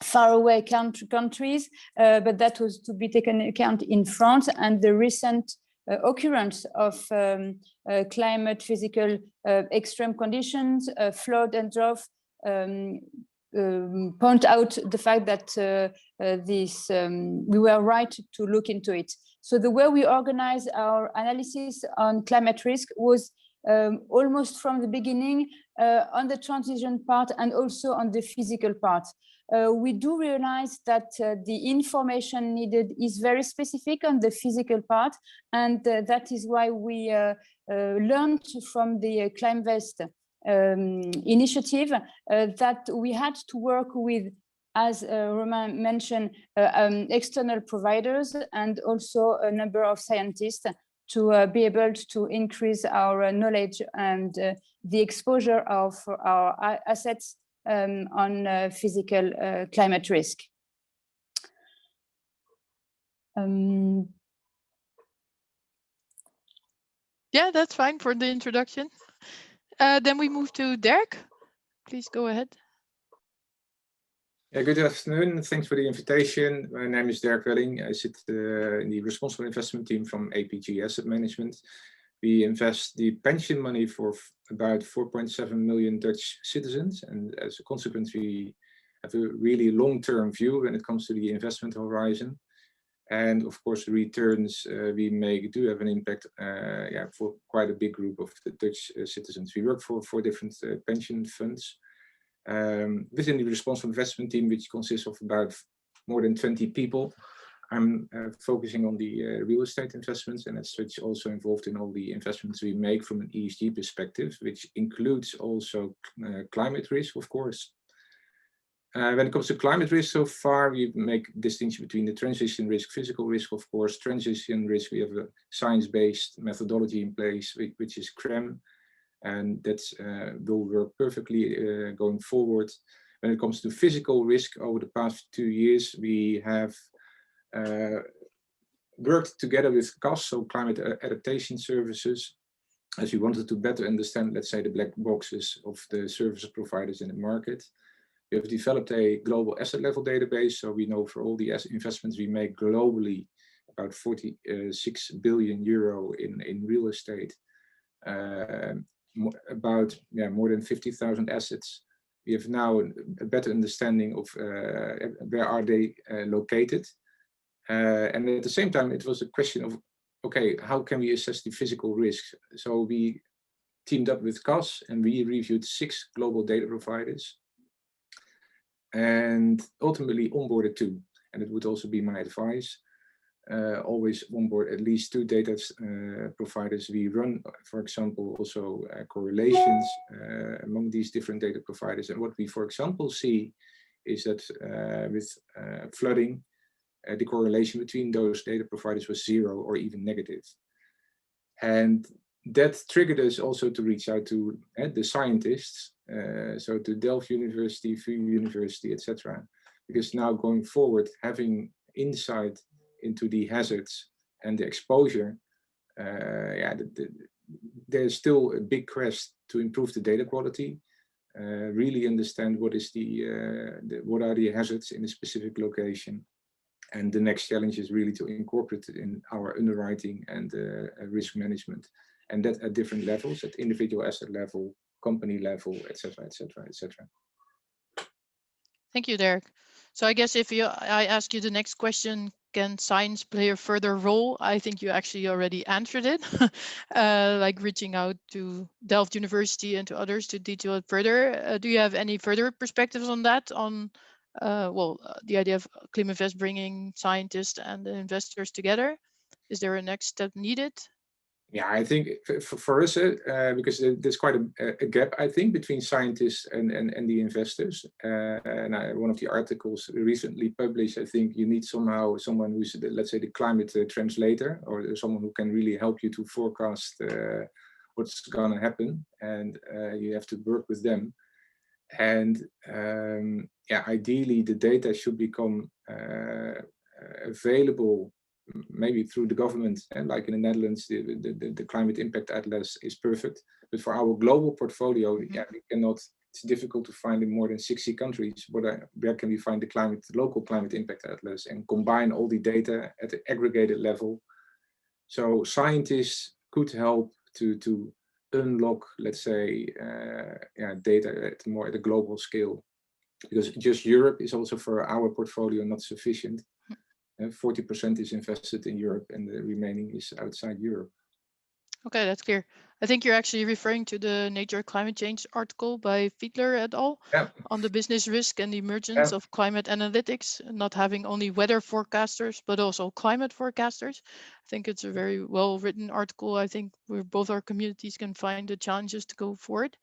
faraway countries, but that was to be taken into account in France. And the recent occurrence of climate physical extreme conditions, flood and drought, point out the fact that we were right to look into it. So the way we organize our analysis on climate risk was almost from the beginning on the transition part and also on the physical part. We do realize that the information needed is very specific on the physical part, and that is why we learned from the ClimINVEST initiative that we had to work with, as Romain mentioned, external providers and also a number of scientists to be able to increase our knowledge and the exposure of our assets on physical climate risk. Yeah, that's fine for the introduction. Then we move to Dirk. Please go ahead. Yeah, good afternoon. Thanks for the invitation. My name is Dirk Welling. I sit in the responsible investment team from APG Asset Management. We invest the pension money for about 4.7 million Dutch citizens. And as a consequence, we have a really long-term view when it comes to the investment horizon. And of course, the returns we make do have an impact for quite a big group of the Dutch citizens. We work for 4 different pension funds. Within the responsible investment team, which consists of about more than 20 people, I'm focusing on the real estate investments, and as such also involved in all the investments we make from an ESG perspective, which includes also climate risk, of course. When it comes to climate risk, so far we make distinction between the transition risk, physical risk, of course. Transition risk, we have a science-based methodology in place, which is CREM, and that will work perfectly going forward. When it comes to physical risk, over the past 2 years, we have worked together with CAS, so Climate Adaptation Services, as we wanted to better understand, let's say, the black boxes of the service providers in the market. We have developed a global asset level database, so we know for all the investments we make globally, about 46 billion euro in real estate, about more than 50,000 assets. We have now a better understanding of where are they located. And at the same time, it was a question of, okay, how can we assess the physical risks? So we teamed up with CAS and we reviewed 6 global data providers and ultimately onboarded 2. And it would also be my advice, always onboard at least 2 data providers. We run, for example, also correlations among these different data providers. And what we, for example, see is that with flooding, the correlation between those data providers was 0 or even negative. And that triggered us also to reach out to the scientists, so to Delft University, VU University, etc. Because now going forward, having insight into the hazards and the exposure, there's still a big quest to improve the data quality, really understand what is what are the hazards in a specific location. And the next challenge is really to incorporate it in our underwriting and risk management, and that at different levels, at individual asset level, company level, etc., etc., etc. Thank you, Dirk. So I guess if I ask you the next question, can science play a further role? I think you actually already answered it, like reaching out to Delft University and to others to detail it further. Do you have any further perspectives on that? On the idea of ClimINVEST bringing scientists and investors together? Is there a next step needed? Yeah, I think for us, because there's quite a gap, I think, between scientists and the investors. One of the articles recently published, I think you need somehow someone who's, let's say, the climate translator, or someone who can really help you to forecast what's going to happen, and you have to work with them. And yeah, ideally, the data should become available maybe through the government, and like in the Netherlands, the climate impact atlas is perfect. But for our global portfolio, yeah, we cannot. It's difficult to find in more than 60 countries. Where can we find the local climate impact atlas and combine all the data at the aggregated level? So scientists could help to unlock, let's say, data at a global scale, because just Europe is also for our portfolio not sufficient. 40% is invested in Europe and the remaining is outside Europe. Okay, that's clear. I think you're actually referring to the Nature Climate Change article by Fiedler et al. On the business risk and the emergence of climate analytics, not having only weather forecasters, but also climate forecasters. I think it's a very well written article. I think where both our communities can find the challenges to go forward.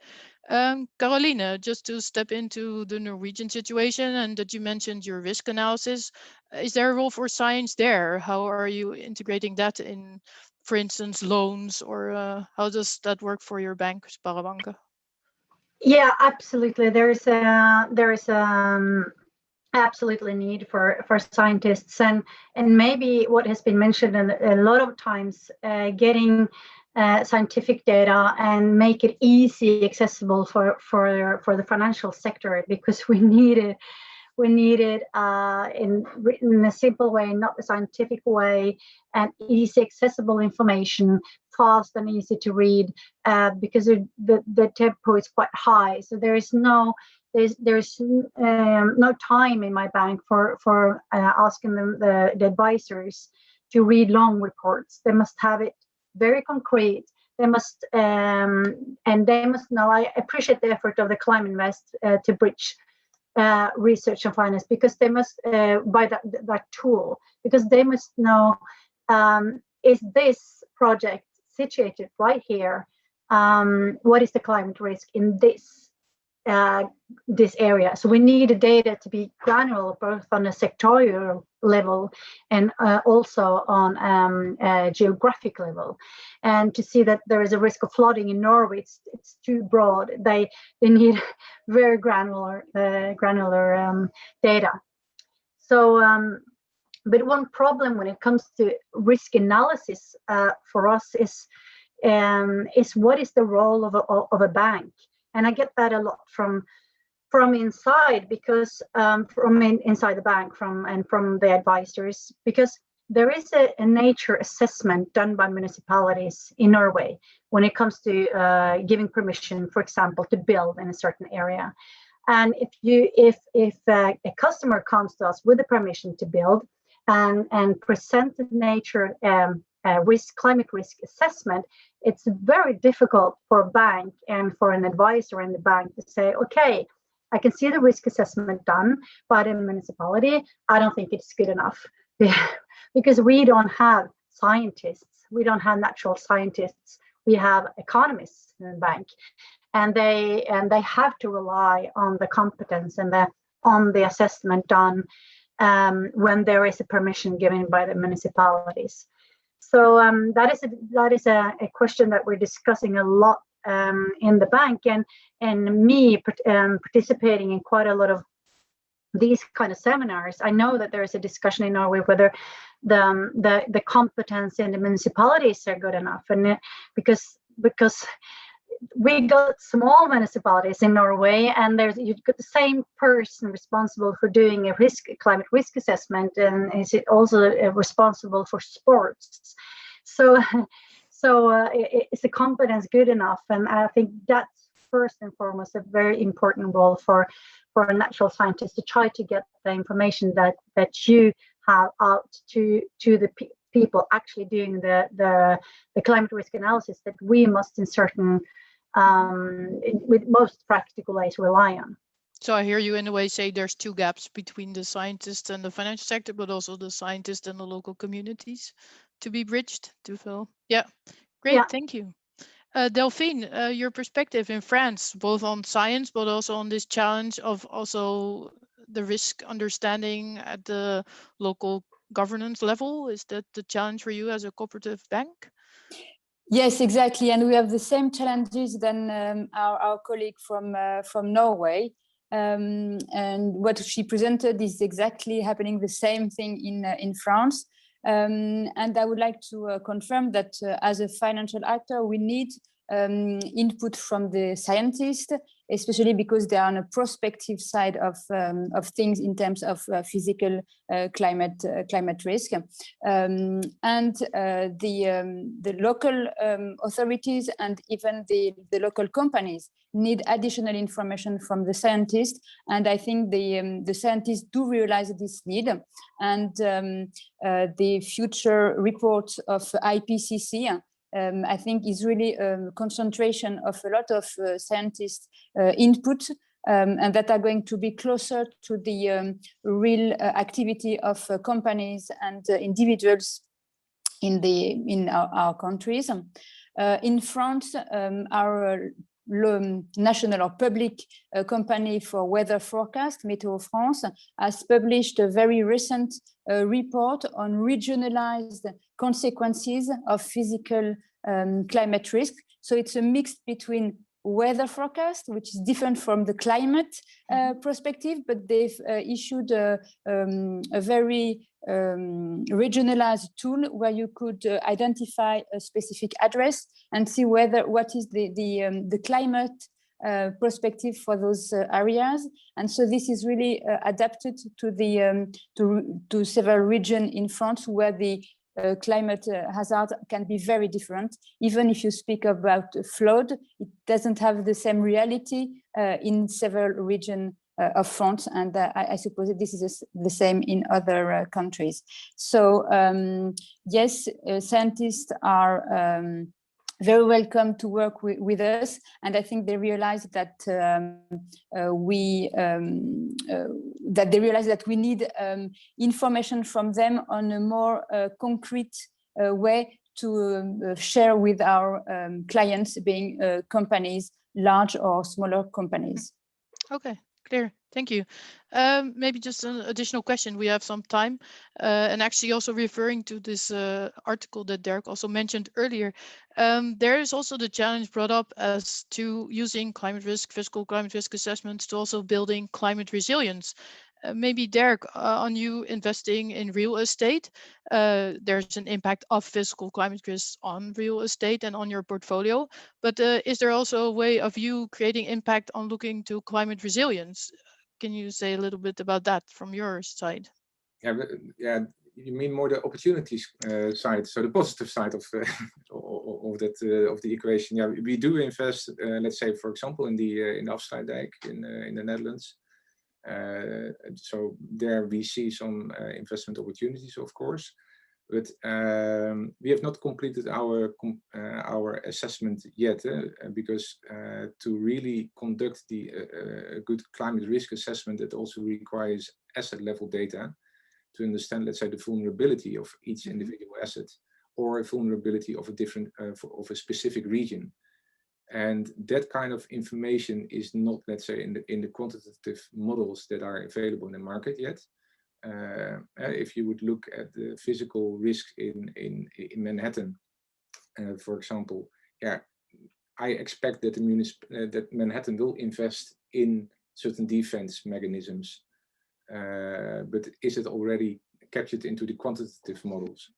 Caroline, just to step into the Norwegian situation, and that you mentioned your risk analysis, is there a role for science there? How are you integrating that in, for instance, loans, or how does that work for your bank, Sparabanken? Yeah, absolutely. There is absolutely need for scientists, and maybe what has been mentioned a lot of times, getting scientific data and make it easy accessible for the financial sector, because we need it. We need it written in a simple way, not a scientific way, and easy accessible information, fast and easy to read, because the tempo is quite high. So there's no time in my bank for asking them, the advisors, to read long reports. They must have it very concrete. They must and they must know. I appreciate the effort of the ClimINVEST to bridge research and finance, because they must buy that tool, because they must know, is this project situated right here? What is the climate risk in this area? So we need the data to be granular, both on a sectorial level and also on a geographic level, and to see that there is a risk of flooding in Norway. It's too broad. They need very granular data. So but one problem when it comes to risk analysis for us is what is the role of a bank? And I get that a lot from inside, because from inside the bank, from the advisors, because there is a nature assessment done by municipalities in Norway when it comes to giving permission, for example, to build in a certain area. And if a customer comes to us with the permission to build and present the nature climate risk assessment, it's very difficult for a bank and for an advisor in the bank to say, okay, I can see the risk assessment done by the municipality. I don't think it's good enough, because we don't have scientists. We don't have natural scientists. We have economists in the bank, and they have to rely on the competence and on the assessment done when there is a permission given by the municipalities. So that is a question that we're discussing a lot in the bank, and me participating in quite a lot of these kind of seminars. I know that there is a discussion in Norway whether the competence in the municipalities are good enough, and because we got small municipalities in Norway, and you've got the same person responsible for doing a climate risk assessment, and is it also responsible for sports? So is the competence good enough? And I think that's first and foremost a very important role for a natural scientist, to try to get the information that you have out to the people actually doing the climate risk analysis that we must in certain with most practical ways rely on. So I hear you in a way say there's two gaps between the scientists and the financial sector, but also the scientists and the local communities to be bridged to fill. Yeah, Great, Yeah. thank you. Delphine, your perspective in France, both on science, but also on this challenge of also the risk understanding at the local governance level. Is that the challenge for you as a cooperative bank? Yes, exactly. And we have the same challenges than our colleague from Norway. And what she presented is exactly happening the same thing in France. And I would like to confirm that as a financial actor, we need input from the scientists, especially because they are on a prospective side of things in terms of physical climate risk, and the local authorities and even the local companies need additional information from the scientists, and I think the scientists do realize this need, and the future report of IPCC I think is really a concentration of a lot of scientists' input, and that are going to be closer to the real activity of companies and individuals in our countries. In France, our national or public company for weather forecast, Météo France, has published a very recent report on regionalized consequences of physical climate risk. So it's a mix between weather forecast, which is different from the climate perspective, but they've issued a very regionalized tool where you could identify a specific address and see what is the climate perspective for those areas. And so this is really adapted to the to several regions in France where the climate hazard can be very different. Even if you speak about flood, it doesn't have the same reality in several regions of France, and I suppose this is the same in other countries. So yes, scientists are very welcome to work with us, and I think they realize that we need information from them on a more concrete way to share with our clients, being companies, large or smaller companies. Okay, clear. Thank you. Maybe just an additional question. We have some time, and actually also referring to this article that Derek also mentioned earlier. There is also the challenge brought up as to using climate risk, physical climate risk assessments to also building climate resilience. Maybe Derek, on you investing in real estate, there's an impact of physical climate risks on real estate and on your portfolio. But is there also a way of you creating impact on looking to climate resilience? Can you say a little bit about that from your side? Yeah, you mean more the opportunities side, so the positive side of of the equation. Yeah, we do invest. Let's say, for example, in the Afsluitdijk in the Netherlands. So there we see some investment opportunities, of course, but we have not completed our assessment yet, because to really conduct the good climate risk assessment, it also requires asset level data to understand, let's say, the vulnerability of each individual asset or a vulnerability of a different of a specific region. And that kind of information is not, let's say, in the quantitative models that are available in the market yet. If you would look at the physical risk in Manhattan, for example, yeah, I expect that that Manhattan will invest in certain defense mechanisms, but is it already captured into the quantitative models?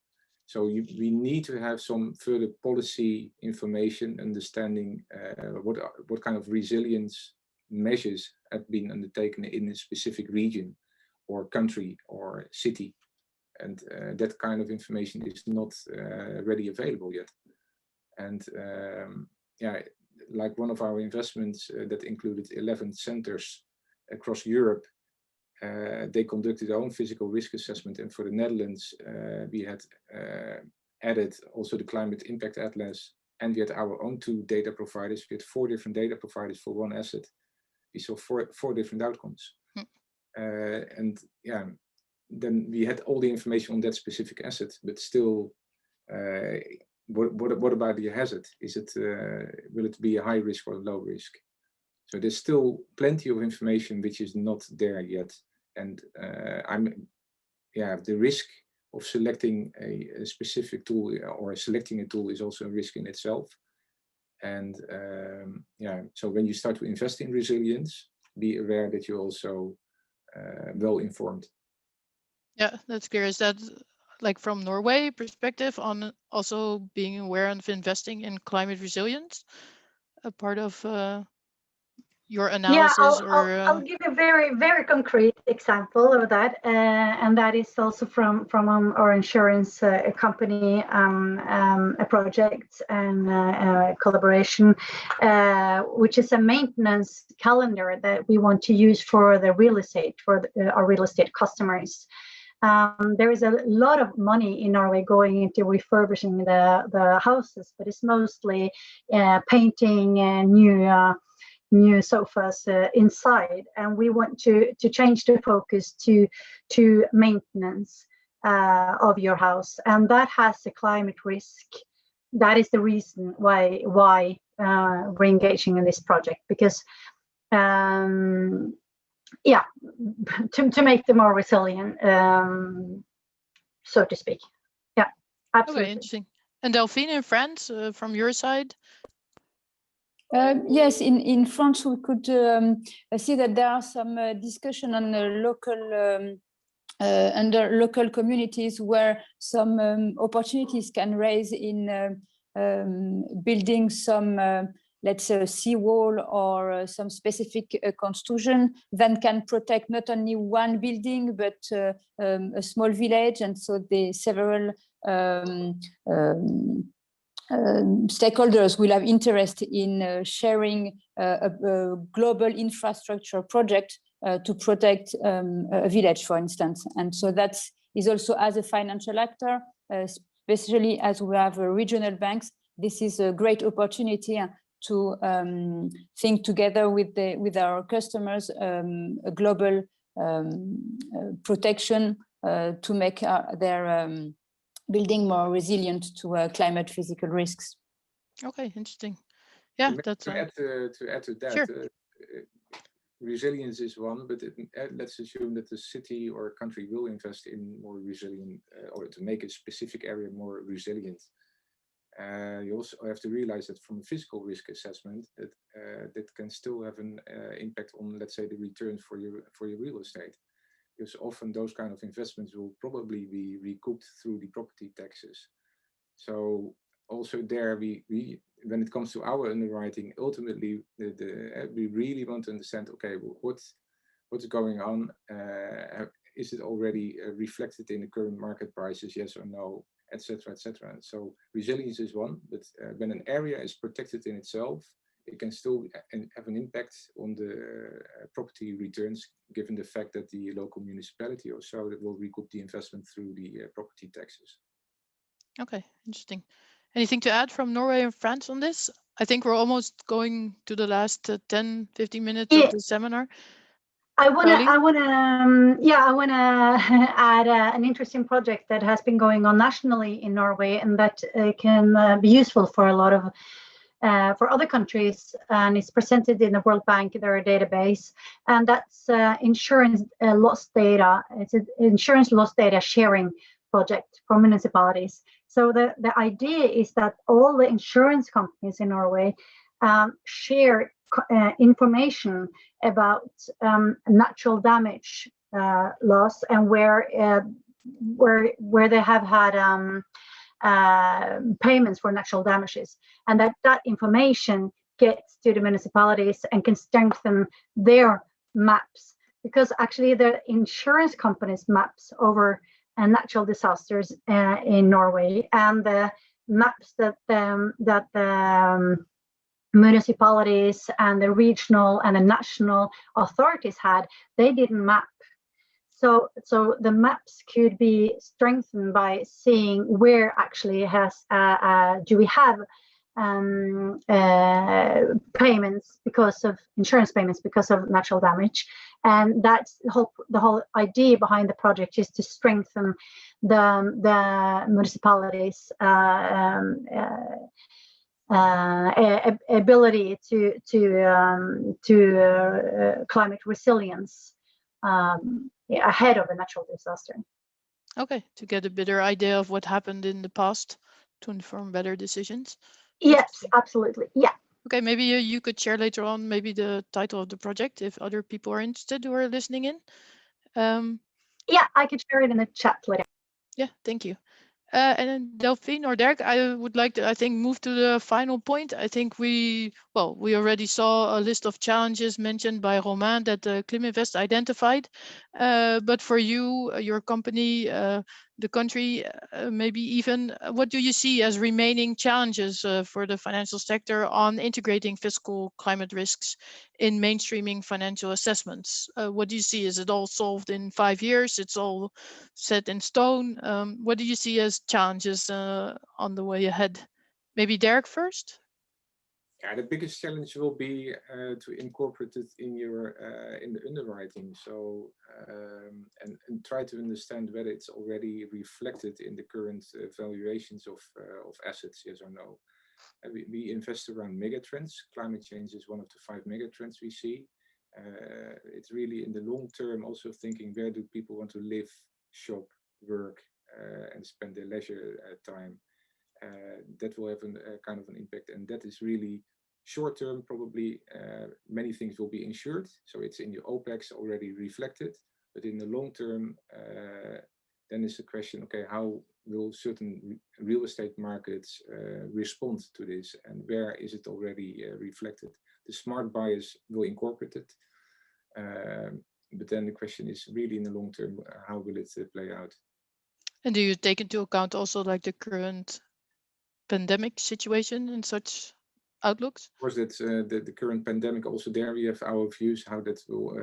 So we need to have some further policy information, understanding what kind of resilience measures have been undertaken in a specific region or country or city. And that kind of information is not ready available yet. And yeah, like one of our investments that included 11 centers across Europe, they conducted their own physical risk assessment, and for the Netherlands, we had added also the climate impact atlas, and we had our own 2 data providers. We had 4 different data providers for one asset. We saw four different outcomes, and yeah, then we had all the information on that specific asset, but still, what about the hazard? Is it will it be a high risk or low risk? So there's still plenty of information which is not there yet, and the risk of selecting a specific tool or selecting a tool is also a risk in itself. And so when you start to invest in resilience, be aware that you're also well informed. Yeah, that's clear. Is that like from Norway perspective on also being aware of investing in climate resilience, a part of your analysis? I'll give a very, very concrete example of that, and that is also from our insurance company, a project and collaboration, which is a maintenance calendar that we want to use for the real estate, for our real estate customers. There is a lot of money in Norway going into refurbishing the houses, but it's mostly painting and new sofas inside, and we want to change the focus to maintenance of your house, and that has a climate risk. That is the reason why we're engaging in this project, because to make them more resilient, so to speak. Yeah, absolutely. Okay, interesting. And Delphine, in France, from your side? Yes, in France, we could see that there are some discussion on the local under local communities where some opportunities can raise in building some, let's say, seawall or some specific construction that can protect not only one building but a small village, and so the several stakeholders will have interest in sharing a global infrastructure project to protect a village, for instance. And so that is also, as a financial actor, especially as we have regional banks, this is a great opportunity to think together with our customers a global protection to make their building more resilient to climate physical risks. Okay, interesting. Yeah, that's to add to that. Sure. Resilience is one, but let's assume that the city or country will invest in more resilient, or to make a specific area more resilient. You also have to realize that from a physical risk assessment, that can still have an impact on, let's say, the returns for your real estate. Because often those kind of investments will probably be recouped through the property taxes. So also there, we when it comes to our underwriting, ultimately we really want to understand, okay, well, what's going on? Is it already reflected in the current market prices? Yes or no, etc., etc. So resilience is one, but when an area is protected in itself, it can still have an impact on the property returns, given the fact that the local municipality or so that will recoup the investment through the property taxes. Okay, interesting. Anything to add from Norway and France on this? I think we're almost going to the last 10, 15 minutes of the seminar. I want to add an interesting project that has been going on nationally in Norway, and that can be useful for a lot of for other countries, and it's presented in the World Bank, their database, and that's insurance loss data. It's an insurance loss data sharing project for municipalities. So the idea is that all the insurance companies in Norway share information about natural damage loss, and where they have had payments for natural damages, and that information gets to the municipalities and can strengthen their maps, because actually the insurance companies maps over natural disasters in Norway, and the maps that the municipalities and the regional and the national authorities had, they didn't map. So the maps could be strengthened by seeing where actually do we have payments because of insurance payments because of natural damage, and that's the whole idea behind the project is to strengthen the municipalities' ability to climate resilience ahead of a natural disaster. Okay, to get a better idea of what happened in the past to inform better decisions. Yes, absolutely. Yeah. Okay, maybe you could share later on maybe the title of the project if other people are interested who are listening in. Yeah, I could share it in the chat later. Yeah, thank you. And then Delphine or Dirk, I would like to, I think, move to the final point. I think we already saw a list of challenges mentioned by Romain that ClimINVEST identified. But for you, your company, the country, maybe even, what do you see as remaining challenges for the financial sector on integrating fiscal climate risks in mainstreaming financial assessments? What do you see? Is it all solved in 5 years? It's all set in stone? What do you see as challenges on the way ahead? Maybe Dirk first? Yeah, the biggest challenge will be to incorporate it in your in the underwriting. So and try to understand whether it's already reflected in the current valuations of assets, yes or no. And we invest around megatrends. Climate change is one of the 5 megatrends we see. It's really in the long term also thinking, where do people want to live, shop, work, and spend their leisure time. That will have a kind of an impact, and that is really short term. Probably many things will be insured, so it's in your OPEX already reflected. But in the long term, then is the question: okay, how will certain real estate markets respond to this, and where is it already reflected? The smart buyers will incorporate it, but then the question is really in the long term, how will it play out? And do you take into account also like the current pandemic situation in such outlooks? Of course, that's the current pandemic. Also, there we have our views how that will,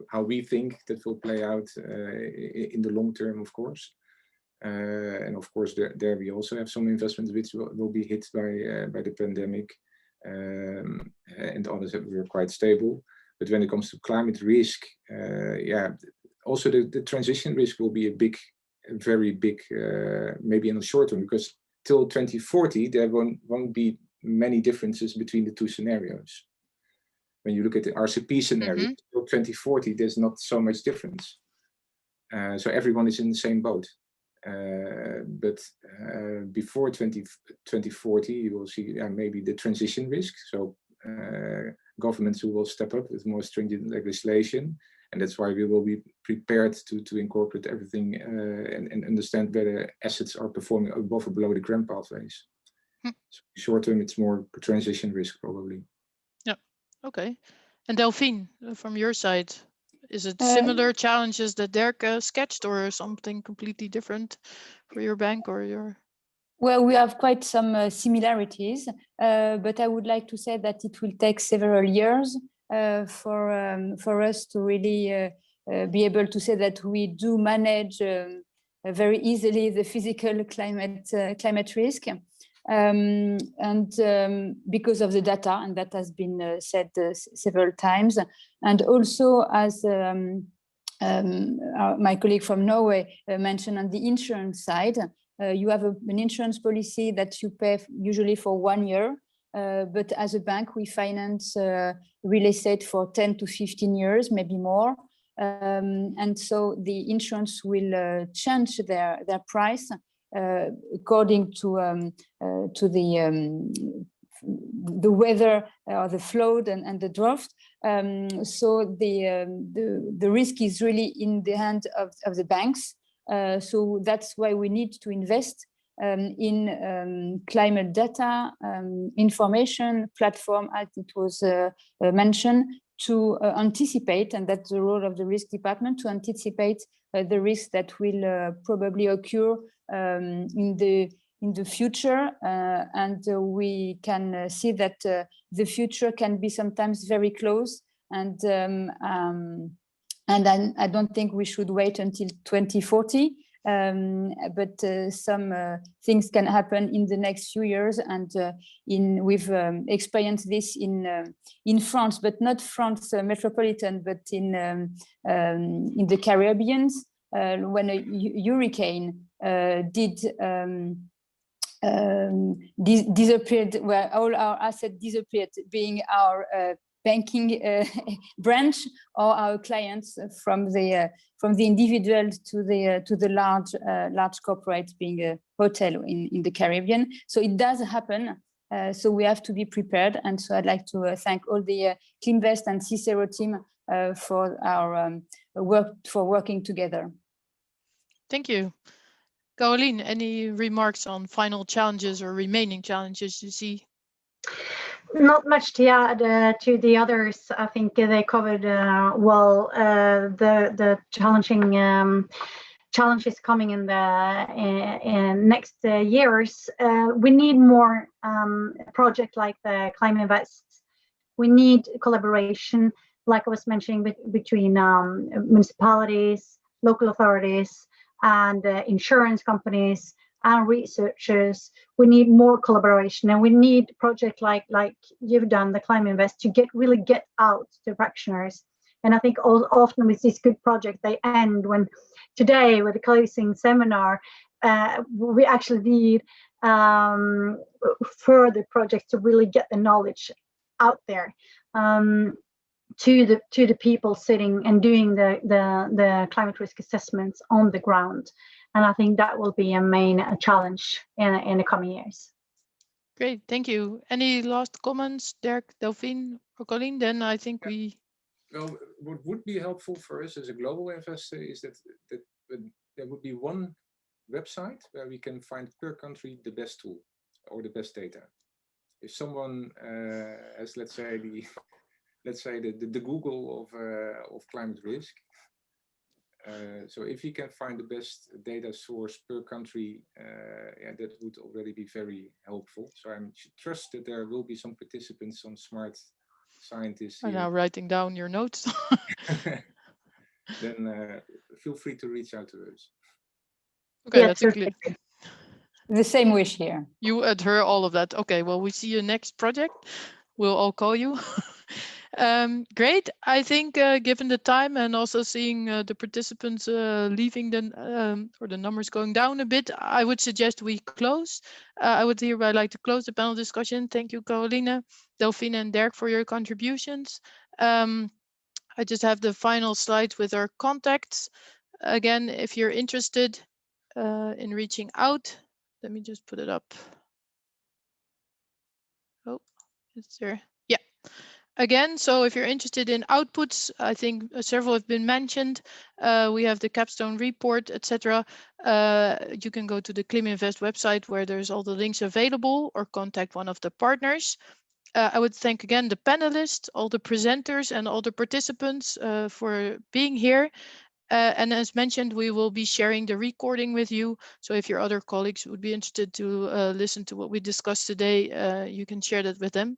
how we think that will play out in the long term, of course. And of course, there we also have some investments which will be hit by the pandemic, and others that were quite stable. But when it comes to climate risk, yeah, also the transition risk will be a very big, maybe in the short term, because till 2040 there won't be many differences between the two scenarios. When you look at the RCP scenario, till 2040 there's not so much difference. So everyone is in the same boat. But before 2040 you will see maybe the transition risk. So governments who will step up with more stringent legislation, and that's why we will be prepared to incorporate everything and understand whether assets are performing above or below the grant pathways. So short term, it's more transition risk probably. Yeah. Okay. And Delphine, from your side, is it similar challenges that Dirk sketched, or something completely different for your bank or your? Well, we have quite some similarities, but I would like to say that it will take several years for us to really be able to say that we do manage very easily the physical climate risk, and because of the data, and that has been said several times, and also as my colleague from Norway mentioned on the insurance side. You have an insurance policy that you pay usually for 1 year, but as a bank, we finance real estate for 10 to 15 years, maybe more. And so the insurance will change their price according to the weather or the flood and the drought. So the risk is really in the hand of the banks. So that's why we need to invest in climate data information platform, as it was mentioned, to anticipate, and that's the role of the risk department, to anticipate the risks that will probably occur in the future. And we can see that the future can be sometimes very close, and I don't think we should wait until 2040 but some things can happen in the next few years, and we've experienced this in France, but not France metropolitan, but in the Caribbean, when a hurricane disappeared, where all our assets disappeared, being our banking branch or our clients, from the individual to the large corporate, being a hotel in the Caribbean. So it does happen. So we have to be prepared. And so I'd like to thank all the ClimINVEST and Cicero team for our working together. Thank you. Caroline, any remarks on final challenges or remaining challenges you see? Not much to add to the others. I think they covered well the challenges coming in the next years. We need more projects like the ClimINVEST. We need collaboration, like I was mentioning, between municipalities, local authorities, and insurance companies and researchers. We need more collaboration, and we need projects like you've done, the ClimINVEST, to really get out to practitioners. And I think often with these good projects, they end when today with the closing seminar, we actually need further projects to really get the knowledge out there. To the people sitting and doing the climate risk assessments on the ground. And I think that will be a main challenge in the coming years. Great, thank you. Any last comments, Dirk, Delphine, or Colleen? Then I think we... Well, what would be helpful for us as a global investor is that there would be one website where we can find per country the best tool or the best data. If someone has, let's say, the Google of climate risk. So if you can find the best data source per country, yeah, that would already be very helpful. So I trust that there will be some participants, some smart scientists. I'm now writing down your notes. Then feel free to reach out to us. Okay, yeah, that's clear. The same wish here. You adhere all of that. Okay, well, we see you next project. We'll all call you. Great. I think given the time and also seeing the participants leaving or the numbers going down a bit, I would suggest we close. I would hereby like to close the panel discussion. Thank you, Caroline, Delphine, and Dirk for your contributions. I just have the final slide with our contacts. Again, if you're interested in reaching out, let me just put it up. Oh, is there? Yeah. Again, so if you're interested in outputs, I think several have been mentioned. We have the capstone report, etc. You can go to the ClimINVEST website where there's all the links available, or contact one of the partners. I would thank again the panelists, all the presenters, and all the participants for being here. And as mentioned, we will be sharing the recording with you. So if your other colleagues would be interested to listen to what we discussed today, you can share that with them.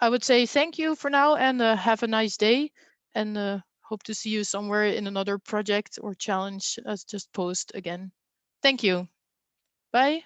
I would say thank you for now, and have a nice day, and hope to see you somewhere in another project or challenge as just posed again. Thank you. Bye.